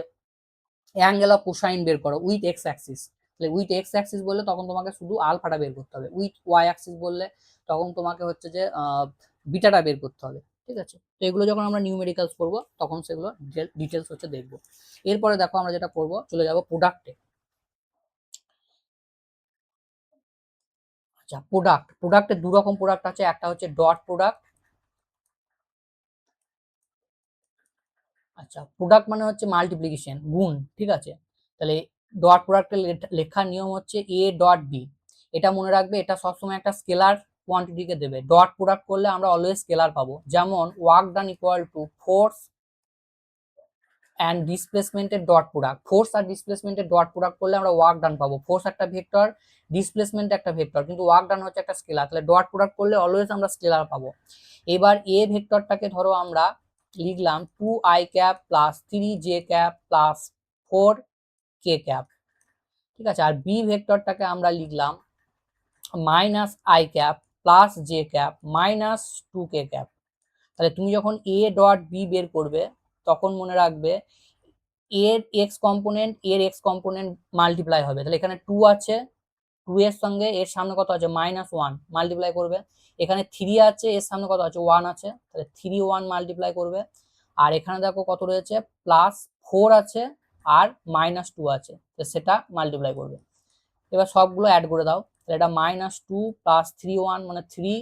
অ্যাঙ্গেল অফ কোসাইন বের করো উইথ এক্স অ্যাক্সিস। তাহলে উইথ এক্স অ্যাক্সিস বললে তখন তোমাকে শুধু আলফাটা বের করতে হবে, উইথ ওয়াই অ্যাক্সিস বললে তখন তোমাকে হচ্ছে যে বিটাটা বের করতে হবে। ঠিক আছে, তো এগুলো যখন আমরা নিউমেরিক্যালস করবো তখন সেগুলো ডিটেলস হচ্ছে দেখবো। এরপরে দেখো আমরা যেটা করবো, চলে যাবো প্রোডাক্টে। আচ্ছা, প্রোডাক্টে দু রকম প্রোডাক্ট আছে, একটা হচ্ছে ডট প্রোডাক্ট। আচ্ছা, প্রোডাক্ট মানে হচ্ছে মাল্টিপ্লিকেশন, গুণ। ঠিক আছে, তাহলে ডট প্রোডাক্টের লেখার নিয়ম হচ্ছে এ ডট বি। এটা মনে রাখবে, এটা সবসময় একটা স্কেলার কোয়ান্টিটিকে দেবে। ডট প্রোডাক্ট করলে আমরা অলওয়েজ স্কেলার পাবো, যেমন work done equal to force and ডিসপ্লেসমেন্টের ডট প্রোডাক্ট। ফোর্স আর ডিসপ্লেসমেন্টের ডট প্রোডাক্ট করলে আমরা ওয়ার্ক ডান পাবো। ফোর্স একটা ভেক্টর, ডিসপ্লেসমেন্ট একটা ভেক্টর, কিন্তু ওয়ার্ক ডান হচ্ছে একটা স্কেলার, তাহলে ডট প্রোডাক্ট করলে অলওয়েজ আমরা স্কেলার পাবো। এবার এ ভেক্টরটাকে ধরো আমরা লিখলাম 2i plus 3j plus 4k। ঠিক আছে, আর বি ভেক্টরটাকে আমরা লিখলাম -i plus j minus 2k। তাহলে তুমি যখন এ ডট বি বের করবে তখন মনে রাখবে এর এক্স কম্পোনেন্ট মাল্টিপ্লাই হবে। তাহলে এখানে 2 আছে, 2 এর সঙ্গে এর সামনে কত আছে -1 মাল্টিপ্লাই করবে। এখানে 3 আছে, এর সামনে কত আছে 1 আছে, তাহলে 3 1 মাল্টিপ্লাই করবে। আর এখানে দেখো কত রয়েছে +4 আছে আর -2 আছে, তো সেটা মাল্টিপ্লাই করবে। এবার সবগুলো অ্যাড করে দাও, তাহলে এটা -2 + 3 1 মানে 3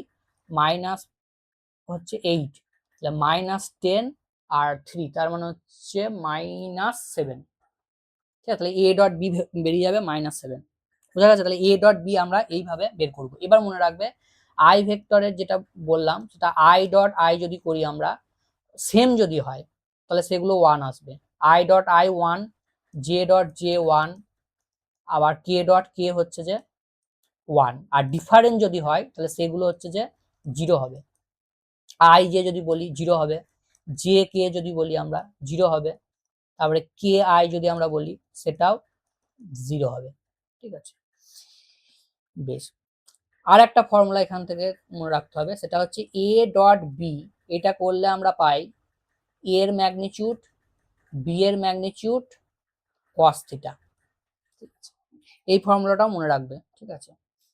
মাইনাস হচ্ছে 8, তাহলে -10 আর 3 তার মানে হচ্ছে -7। ঠিক আছে, তাহলে এ ডট বি বেরিয়ে যাবে -7। বোঝা গেছে? তাহলে এ ডট বি আমরা এইভাবে বের করব। এবার মনে রাখবে আই ভেক্টরের যেটা বললাম সেটা আই ডট আই যদি করি আমরা, সেম যদি হয় তাহলে সেগুলো 1 আসবে। I dot I 1, J dot J 1, আবার কে ডট কে হচ্ছে যে 1। আর ডিফারেন্ট যদি হয় তাহলে সেগুলো হচ্ছে যে 0 হবে। আই জে যদি বলি 0 হবে, জে কে যদি বলি আমরা 0 হবে, তারপরে কে আই যদি আমরা বলি সেটাও 0 হবে। ঠিক আছে, বেশ। আর একটা ফর্মুলা এখান থেকে মনে রাখতে হবে, সেটা হচ্ছে এ ডট বি। এটা করলে আমরা পাই এ এর ম্যাগনিটিউড, বি এর ম্যাগনিটিউড, কস থিটা। ঠিক আছে, এই ফর্মুলাটাও মনে রাখবে। ঠিক আছে,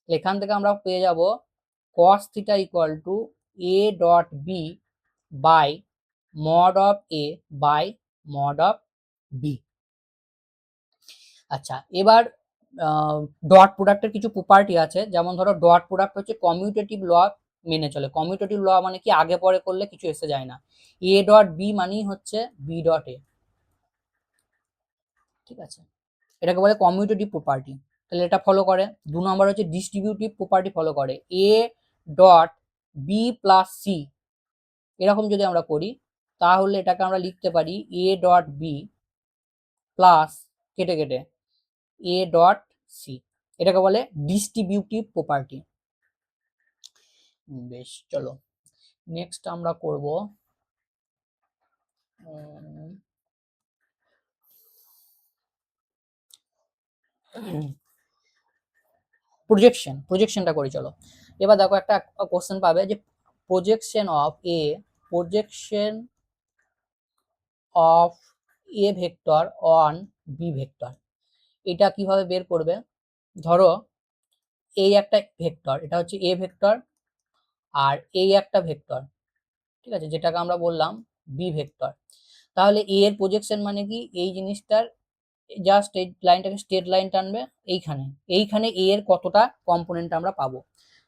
এখান থেকে আমরা পেয়ে যাব cos theta equal to A dot B by mod of A by mod of B. আচ্ছা, এবার ডট প্রোডাক্টের কিছু প্রপার্টি আছে, যেমন ধরো ডট প্রোডাক্ট হচ্ছে কমিউটেটিভ ল মেনে চলে। কমিউটেটিভ ল মানে কি, আগে পরে করলে কিছু এসে যায় না। এ ডট বি মানেই হচ্ছে বি ডট এ। ঠিক আছে, এটাকে বলে কমিউটেটিভ প্রপার্টি। তাহলে এটা ফলো করে। 2 নম্বর হচ্ছে ডিস্ট্রিবিউটিভ প্রপার্টি ফলো করে। A dot B plus C এরকম যদি আমরা করি তাহলে এটাকে আমরা লিখতে পারি এ ডট বি প্লাস কেটে কেটে এ ডট সি। এটাকে বলে ডিস্ট্রিবিউটিভ প্রপার্টি। বেশ, চলো নেক্সট আমরা করব প্রজেকশনটা করি। চলো এবার দেখো একটা কোশ্চেন পাবে যে projection of A vector on B vector. এটা কিভাবে বের করবে? ধরো এই একটা ভেক্টর, এটা হচ্ছে এ ভেক্টর, আর এই একটা ভেক্টর। ঠিক আছে, যেটাকে আমরা বললাম বি ভেক্টর। তাহলে এ এর প্রজেকশন মানে কি, এই জিনিসটার জাস্ট এই লাইনটাকে স্ট্রেট লাইন টানবে এইখানে, এইখানে এ এর কতটা কম্পোনেন্ট আমরা পাবো।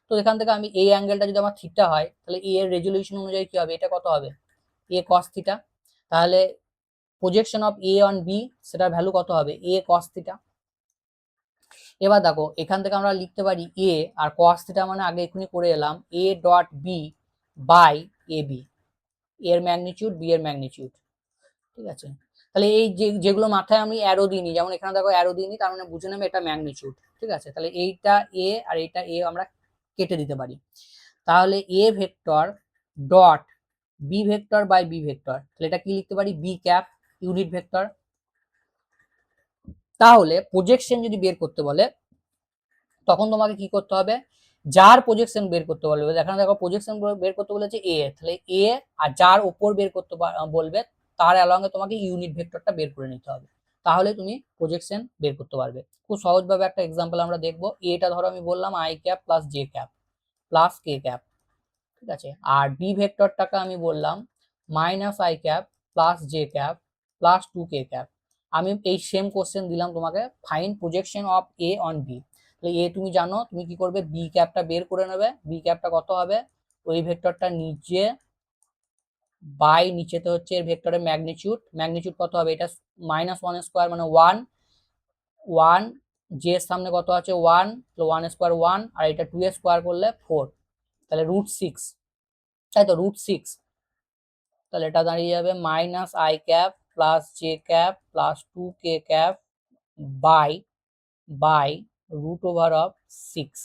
তো এখান থেকে আমি এই অ্যাঙ্গেলটা যদি আমার থিটা হয় তাহলে এ এর রেজলিউশন অনুযায়ী কি হবে, এটা কত হবে এ কস থিটা। তাহলে projection of A on B সেটার ভ্যালু কত হবে এ কস থিটা। এবার দেখো এখান থেকে আমরা লিখতে পারি এ আর কস থিটা মানে আগে এখনই করে এলাম A dot B by A B, এর ম্যাগনিটিউড বি এর ম্যাগনিটিউড। ঠিক আছে, তাহলে এই যেগুলো মাথায় আমি অ্যারো দিইনি, যেমন এখানে দেখো অ্যারো দিইনি, তার মানে বুঝে নেবে এটা ম্যাগনিটিউড। ঠিক আছে, তাহলে এইটা এ আর এইটা এ আমরা কেটে দিতে পারি। তাহলে A vector dot B vector by B vector, তাহলে এটা কি লিখতে পারি বি ক্যাপ ইউনিট ভেক্টর। তাহলে প্রজেকশন যদি বের করতে বলে তখন তোমাকে কি করতে হবে, যার প্রজেকশন বের করতে বলবে, এখানে দেখো প্রজেকশন বের করতে বলেছে এ, তাহলে এ আর যার উপর বের করতে বলবে তার অ্যালং এ তোমাকে ইউনিট ভেক্টরটা বের করে নিতে হবে। তাহলে তুমি প্রজেকশন বের করতে পারবে। খুব সহজভাবে একটা এক্সাম্পল আমরা দেখবো। এটা ধরো আমি বললাম I cap plus J cap plus K cap, ঠিক আছে। আর বি ভেক্টরটাকে আমি বললাম minus I cap plus J cap plus two K cap. আমি এই সেম কোশ্চেন দিলাম তোমাকে, find projection of A on B. তাহলে এ তুমি জানো, তুমি কি করবে, বি ক্যাপটা বের করে নেবে। বি ক্যাপটা কত হবে, ওই ভেক্টরটা নিচে বাই নিচেতে হচ্ছে এর ভেক্টরের ম্যাগনিটিউড, ম্যাগনিটিউড কত হবে, এটা মাইনাস ওয়ান স্কোয়ার মানে ওয়ান, ওয়ান জে এর সামনে কত আছে ওয়ান, তো ওয়ান স্কোয়ার ওয়ান, আর এটা টু স্কোয়ার করলে ফোর, তাহলে রুট সিক্স, তাই তো রুট সিক্স। তাহলে এটা দাঁড়িয়ে যাবে minus I cap plus J cap plus two K cap by by root over of six.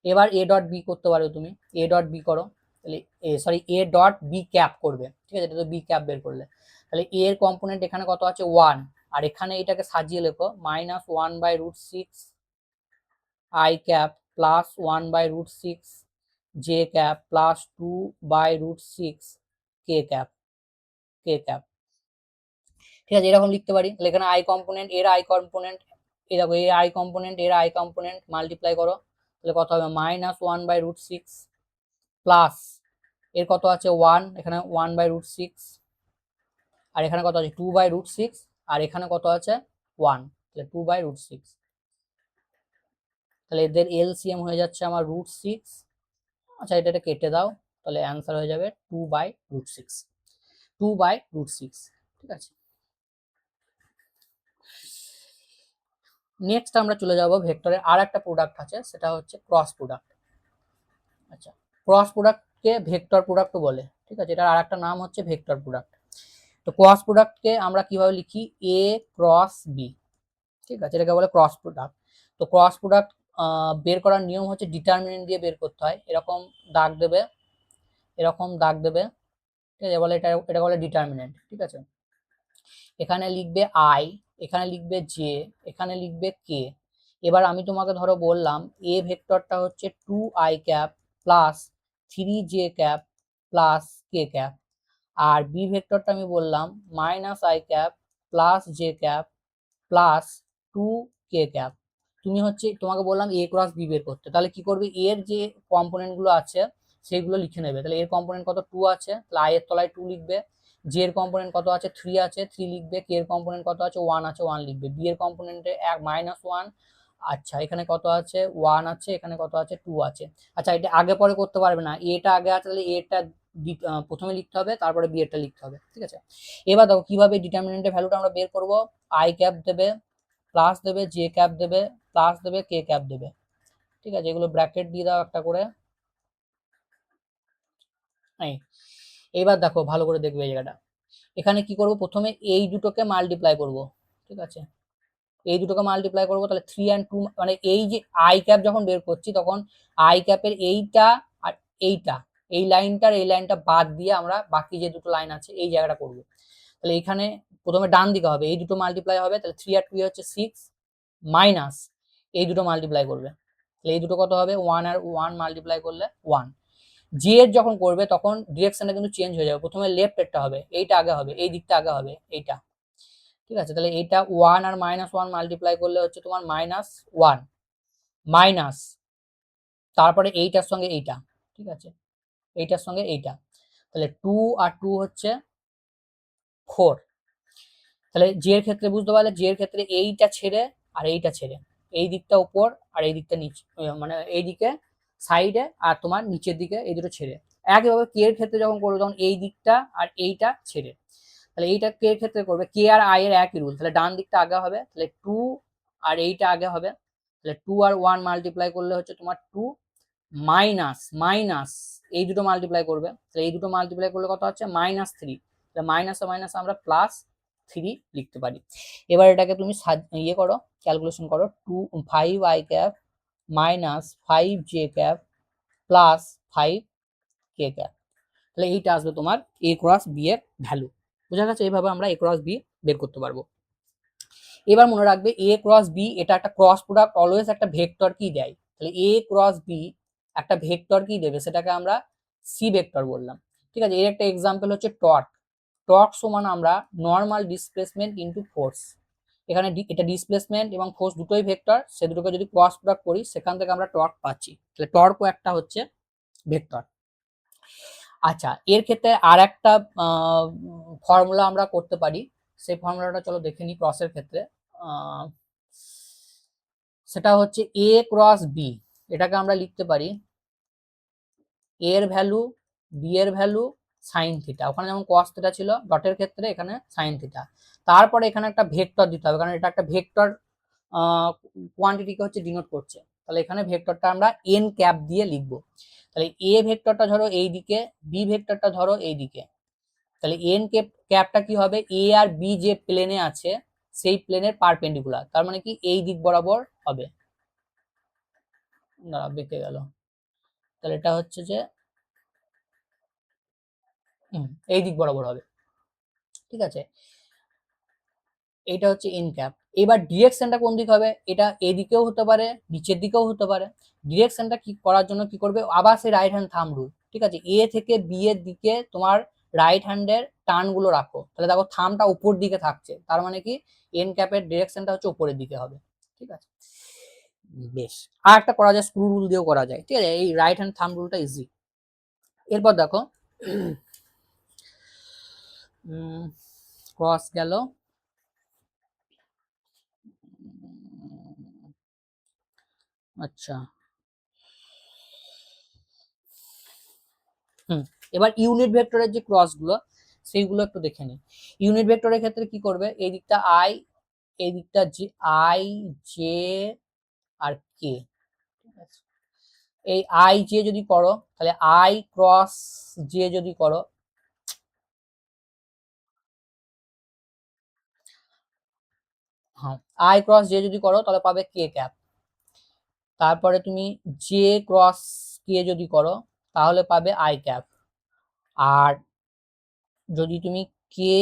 এবার এ ডট বি করতে পারো তুমি, এ ডট বি করো, তাহলে sorry A dot B cap করবে, ঠিক আছে, এটা তো বি ক্যাপ বের করলে। তাহলে এ এর কম্পোনেন্ট এখানে কত আছে ওয়ান, আর এখানে এটাকে সাজিয়ে লেখো minus one by root six I cap plus one by root six J cap plus two by root six K cap, K cap, ঠিক আছে, এরকম লিখতে পারি। তাহলে এখানে আই কম্পোনেন্ট, এর আই কম্পোনেন্ট, এই দেখো এর আই কম্পোনেন্ট, এর আই কম্পোনেন্ট মাল্টিপ্লাই করো, তাহলে কত হবে minus one by root six plus এর কত আছে ওয়ান, এখানে ওয়ান বাই রুট সিক্স, আর এখানে কত আছে টু বাই রুট সিক্স, আর এখানে কত আছে ওয়ান, তাহলে টু বাই রুট সিক্স। তাহলে এদের এলসিএম হয়ে যাচ্ছে আমার রুট সিক্স। আচ্ছা এটা কেটে দাও, তাহলে অ্যান্সার হয়ে যাবে two by root six, two by root six, ঠিক আছে। নেক্সট আমরা চলে যাব ভেক্টরের আর একটা প্রোডাক্ট আছে, সেটা হচ্ছে ক্রস প্রোডাক্ট। আচ্ছা, ক্রস প্রোডাক্টকে ভেক্টর প্রোডাক্টও বলে, ঠিক আছে, এটার আর একটা নাম হচ্ছে ভেক্টর প্রোডাক্ট। তো ক্রস প্রোডাক্টকে আমরা কিভাবে লিখি, এ ক্রস বি, ঠিক আছে, এটাকে বলে ক্রস প্রোডাক্ট। তো ক্রস প্রোডাক্ট বের করার নিয়ম হচ্ছে ডিটারমিনেন্ট দিয়ে বের করতে হয়, এরকম দাগ দেবে, এরকম দাগ দেবে, ঠিক আছে, বলে এটা বলে ডিটারমিনেন্ট, ঠিক আছে। এখানে লিখবে আই, এখানে লিখবে জে, এখানে লিখবে কে। এবার আমি তোমাকে ধরো বললাম এ ভেক্টরটা হচ্ছে two i cap plus three j cap plus K cap, আর বি ভেক্টরটা আমি বললাম minus I cap plus J cap plus two K cap. তুমি হচ্ছে তোমাকে বললাম এ ক্রস বি বের করতে, তাহলে কি করবে, এর যে কম্পোনেন্ট গুলো আছে সেইগুলো লিখে নেবে। তাহলে এর কম্পোনেন্ট কত টু আছে, তাহলে আই এর তলায় টু লিখবে, জে এর কম্পোনেন্ট কত আছে থ্রি আছে, থ্রি লিখবে, কে এর কম্পোনেন্ট কত আছে ওয়ান আছে, ওয়ান লিখবে, বি এর কম্পোনেন্টে এক মাইনাস ওয়ান, আচ্ছা এখানে কত আছে ওয়ান আছে, এখানে কত আছে টু আছে। আচ্ছা এটা আগে পরে করতে পারবে না, এটা আগে আছে, তাহলে এটা প্রথমে লিখতে হবে, তারপরে বি এরটা লিখতে হবে, ঠিক আছে। এবার দেখো কিভাবে ডিটারমিনেন্টের ভ্যালুটা আমরা বের করব, আই ক্যাপ দেবে প্লাস দেবে জে ক্যাপ দেবে প্লাস দেবে কে ক্যাপ দেবে, ঠিক আছে, এগুলো ব্র্যাকেট দিয়ে দাও একটা করে। এইবার দেখো ভালো করে দেখবে এই জায়গাটা, এখানে কি করব, প্রথমে এই দুটোকে মাল্টিপ্লাই করব, ঠিক আছে, এই দুটোকে মাল্টিপ্লাই করবো, তাহলে থ্রি অ্যান্ড টু, মানে এই যে আই ক্যাপ যখন বের করছি তখন আই ক্যাপের এইটা আর এইটা, এই লাইনটার এই লাইনটা বাদ দিয়ে আমরা বাকি যে দুটো লাইন আছে এই জায়গাটা করবো। তাহলে এখানে প্রথমে ডান দিকে হবে, এই দুটো মাল্টিপ্লাই হবে, তাহলে থ্রি আর টু হচ্ছে সিক্স, মাইনাস এই দুটো মাল্টিপ্লাই করবে, তাহলে এই দুটো কত হবে ওয়ান আর ওয়ান মাল্টিপ্লাই করলে ওয়ান। জি এর যখন করবে তখন ডিরেকশনটা কিন্তু চেঞ্জ হয়ে যাবে, প্রথমে লেফট এরটা হবে, এইটা আগে হবে, এই দিকটা আগে হবে এইটা, ঠিক আছে। তাহলে এইটা ওয়ান আর মাইনাস ওয়ান মাল্টিপ্লাই করলে হচ্ছে তোমার মাইনাস ওয়ান, মাইনাস তারপরে এইটার সঙ্গে এইটা, ঠিক আছে, এইটার সঙ্গে এইটা, তাহলে টু আর টু হচ্ছে ফোর। তাহলে জে এর ক্ষেত্রে বুঝতে পারলে, জে এর ক্ষেত্রে এইটা ছেড়ে আর এইটা ছেড়ে, এই দিকটা উপর আর এই দিকটা নিচে, মানে এই দিকে সাইডে আর তোমার নিচের দিকে এই দুটো ছেড়ে। একইভাবে কে এর ক্ষেত্রে যখন করবে তখন এই দিকটা আর এইটা ছেড়ে, তাহলে এইটা কে এর ক্ষেত্রে করবে, কে আর আই এর একই রুল, তাহলে ডান দিকটা আগে হবে, তাহলে টু আর এইটা আগে হবে, তাহলে টু আর ওয়ান মাল্টিপ্লাই করলে হচ্ছে তোমার টু, মাইনাস মাইনাস এই দুটো মাল্টিপ্লাই করবে, তাহলে এই দুটো মাল্টিপ্লাই করলে কত হচ্ছে মাইনাস থ্রি, তাহলে মাইনাস মাইনাস আমরা প্লাস থ্রি লিখতে পারি। এবার এটাকে তুমি ইয়ে করো, ক্যালকুলেশন করো, two five i cap minus five j cap plus five k cap, তাহলে এইটা আসবে তোমার এ ক্রস বি এর ভ্যালু। বোঝা গেছে, এইভাবে আমরা এ ক্রস বি বের করতে পারবো। এবার মনে রাখবে এ ক্রস বি এটা একটা ক্রস প্রোডাক্ট অলওয়েজ একটা ভেক্টর কি দেয়, তাহলে এ ক্রস বি একটা ভেক্টর কি দেবে, সেটাকে আমরা সি ভেক্টর বললাম, ঠিক আছে। এর একটা এক্সাম্পল হচ্ছে টর্ক, টর্ক সমান আমরা নর্মাল ডিসপ্লেসমেন্ট ইনটু ফোর্স, এখানে এটা ডিসপ্লেসমেন্ট এবং ফোর্স দুটোই ভেক্টর, সে দুটোকে যদি ক্রস প্রোডাক্ট করি সেখান থেকে আমরা টর্ক পাচ্ছি, তাহলে টর্কও একটা হচ্ছে ভেক্টর। আচ্ছা, এর ক্ষেত্রে আর একটা ফর্মুলা আমরা করতে পারি, সেই ফর্মুলাটা চলো দেখে নিই ক্রসের ক্ষেত্রে। সেটা হচ্ছে এ ক্রস বি, এটাকে আমরা লিখতে পারি এ এর ভ্যালু বি এর ভ্যালু সাইন থিটা, ওখানে যেমন কস থিটা ছিল ডটের ক্ষেত্রে এখানে সাইন থিটা, তারপরে এখানে একটা ভেক্টর দিতে হবে কারণ এটা একটা ভেক্টর কোয়ান্টিটিকে হচ্ছে ডিনোট করছে, তাহলে এখানে ভেক্টরটা আমরা এন ক্যাপ দিয়ে লিখবো। তাহলে এ ভেক্টরটা ধরো এই দিকে, বি ভেক্টরটা ধরো এই দিকে, তাহলে এন ক্যাপটা কি হবে, এ আর বি যে প্লেনে আছে সেই প্লেনের পারপেন্ডিকুলার, তার মানে কি এই দিক বরাবর হবে, না বেঁকে গেল, তাহলে এটা হচ্ছে যে এই দিক বরাবর হবে, ঠিক আছে, এটা হচ্ছে এন ক্যাপ। এবার ডিরেকশনটা কোন দিক হবে, এটা এদিকেও হতে পারে নিচের দিকেও হতে পারে। ডিরেকশনটা কি করার জন্য কি করবে, আবার সেই রাইট হ্যান্ড থাম্ব রুল, ঠিক আছে, এ থেকে বি এর দিকে তোমার রাইট হ্যান্ডের টার্ন গুলো রাখো, তাহলে দেখো থামটা উপর দিকে থাকছে, তার মানে কি এন ক্যাপের ডিরেকশনটা হচ্ছে উপরের দিকে হবে, ঠিক আছে। বেশ, আর একটা করা যায়, স্ক্রু রুল দিয়েও করা যায়, ঠিক আছে, এই রাইট হ্যান্ড থাম্ব রুলটা ইজি। এরপর দেখো ক্রস গেল, আচ্ছা এবার ইউনিট ভেক্টরের যে ক্রস গুলো সেইগুলো একটু দেখে নিই। ইউনিট ভেক্টরের ক্ষেত্রে কি করবে, এই দিকটা আই, এই দিকটা জি, আই জে আর কে, ঠিক আছে, এই আই জে যদি করো তাহলে আই ক্রস জে যদি করো, হ্যাঁ আই ক্রস জে যদি করো তাহলে পাবে কে ক্যাপ, তারপরে তুমি জে ক্রস কে যদি করো তাহলে পাবে আই ক্যাপ, আর যদি তুমি কে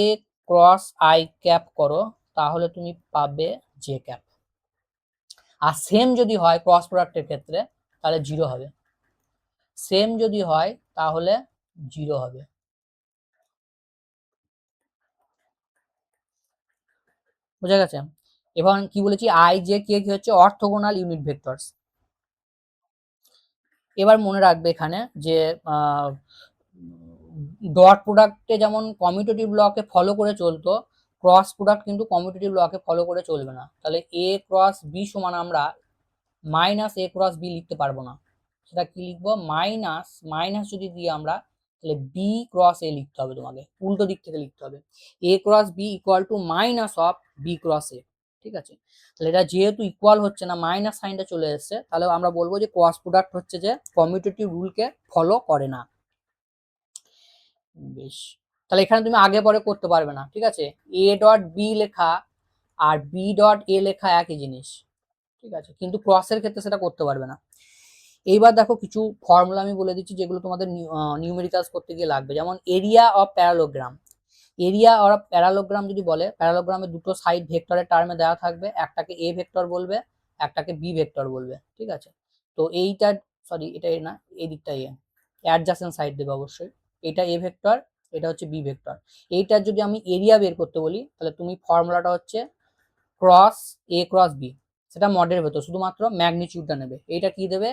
ক্রস আই ক্যাপ করো তাহলে তুমি পাবে জে ক্যাপ, আর সেম যদি হয় ক্রস প্রোডাক্টের ক্ষেত্রে তাহলে জিরো হবে, সেম যদি হয় তাহলে জিরো হবে, বুঝা গেছে। এবার কি বলেছি, আই জে কে কি হচ্ছে অর্থোগোনাল ইউনিট ভেক্টরস। এবার মনে রাখবে এখানে যে ডট প্রোডাক্টে যেমন কমিউটেটিভ লকে ফলো করে চলতো, ক্রস প্রোডাক্ট কিন্তু কমিউটেটিভ লকে ফলো করে চলবে না, তাহলে এ ক্রস বি সমান আমরা মাইনাস এ ক্রস বি লিখতে পারবো না, সেটা কি লিখবো, মাইনাস মাইনাস যদি দিই আমরা তাহলে বি ক্রস এ লিখতে হবে, তোমাকে উল্টো দিক থেকে লিখতে হবে, a cross b equal to minus of b cross a, ঠিক আছে। তাহলে এটা যেহেতু ইকুয়াল হচ্ছে না, মাইনাস সাইনটা চলে এসেছে, তাহলে আমরা বলবো যে ক্রস প্রোডাক্ট হচ্ছে যে কমিউটেটিভ রুলকে ফলো করে না। বেশ, তাহলে এখানে তুমি আগে পরে করতে পারবে না, ঠিক আছে, এ ডট বি লেখা আর বি ডট এ লেখা একই জিনিস, ঠিক আছে, কিন্তু ক্রসের ক্ষেত্রে সেটা করতে পারবে না। এইবার দেখো কিছু ফর্মুলা আমি বলে দিচ্ছি যেগুলো তোমাদের নিউমেরিক্যালস করতে গিয়ে লাগবে, যেমন area of parallelogram. Area of parallelogram যদি বলে, প্যারালোগ্রামের দুটো সাইড ভেক্টরের টার্মে দেওয়া থাকবে, একটাকে এ ভেক্টর বলবে একটাকে বি ভেক্টর বলবে, ঠিক আছে, তো এইটা সরি এটা এ না, এই দিকটা এ, অ্যাডজাসেন্ট সাইড দেবে অবশ্যই, এটা এ ভেক্টর এটা হচ্ছে বি ভেক্টর। এইটার যদি আমি এরিয়া বের করতে বলি তাহলে তুমি ফর্মুলাটা হচ্ছে ক্রস এ ক্রস বি, সেটা মডের ভেতর শুধুমাত্র ম্যাগনিটিউডটা নেবে, এইটা কি দেবে,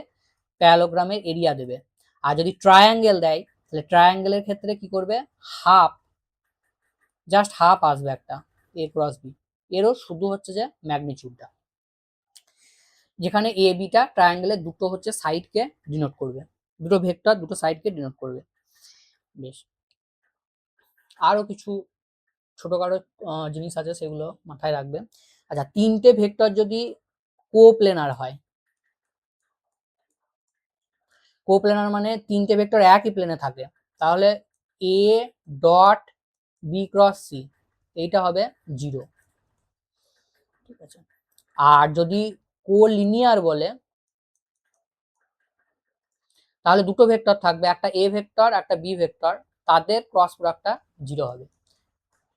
প্যারালোগ্রামের এরিয়া দেবে। আর যদি ট্রায়াঙ্গেল দেয় তাহলে ট্রায়াঙ্গেলের ক্ষেত্রে কি করবে, হাফ, জাস্ট হাফ আসবে একটা এ ক্রস বি, এরও শুধু হচ্ছে যে ম্যাগনিটিউডটা, যেখানে এ বিটা ট্রায়াঙ্গেলের দুটো হচ্ছে সাইডকে ডিনোট করবে, দুটো ভেক্টর দুটো সাইডকে ডিনোট করবে। বেশ, আরো কিছু ছোটখাটো জিনিস আছে সেগুলো মাথায় রাখবে। আচ্ছা, তিনটে ভেক্টর যদি কোপ্লেনার হয়, কোপ্লেনার মানে তিনটে ভেক্টর একই প্লেনে থাকে, তাহলে a dot b cross c এইটা হবে জিরো, ঠিক আছে। আর যদি কোলিনিয়ার বলে তাহলে দুটো ভেক্টর থাকবে, একটা এ ভেক্টর একটা বি ভেক্টর, তাদের ক্রস প্রোডাক্টটা জিরো হবে,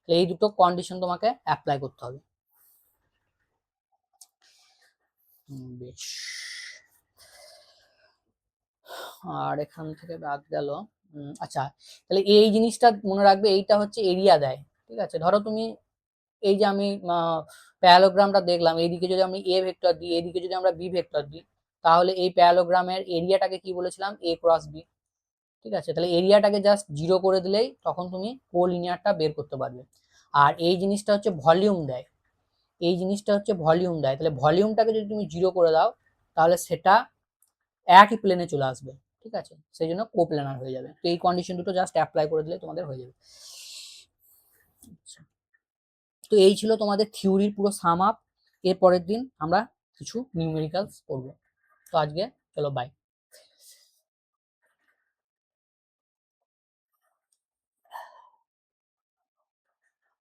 এই দুটো কন্ডিশন তোমাকে অ্যাপ্লাই করতে হবে। বেশ, আর এখান থেকে বাদ গেল, আচ্ছা তাহলে এই জিনিসটা মনে রাখবে, এইটা হচ্ছে এরিয়া দেয়, ঠিক আছে, ধরো তুমি এই যে আমি প্যারালোগ্রামটা দেখলাম, এইদিকে যদি আমি এ ভেক্টর দিই, এইদিকে যদি আমরা বি ভেক্টর দিই, তাহলে এই প্যারালোগ্রামের এরিয়াটাকে কি বলেছিলাম, এ ক্রস বি। ঠিক আছে, তাহলে এরিয়াটাকে জাস্ট 0 করে দিলেই তখন তুমি কোলিনিয়ারটা বের করতে পারবে। আর এই জিনিসটা হচ্ছে ভলিউম দেয়, এই জিনিসটা হচ্ছে ভলিউম দেয়, তাহলে ভলিউমটাকে যদি তুমি 0 করে দাও তাহলে সেটা একই প্লেনে চলে আসবে। ঠিক আছে, সেই জন্য কোপ্ল্যানার হয়ে যাবে। তো এই কন্ডিশন দুটো জাস্ট অ্যাপ্লাই করে দিলে তোমাদের হয়ে যাবে। আচ্ছা, তো এই ছিল তোমাদের থিওরির পুরো সাম আপ। এর পরের দিন আমরা কিছু নিউমেরিক্যালস করবো। তো আজকে চলো বাই।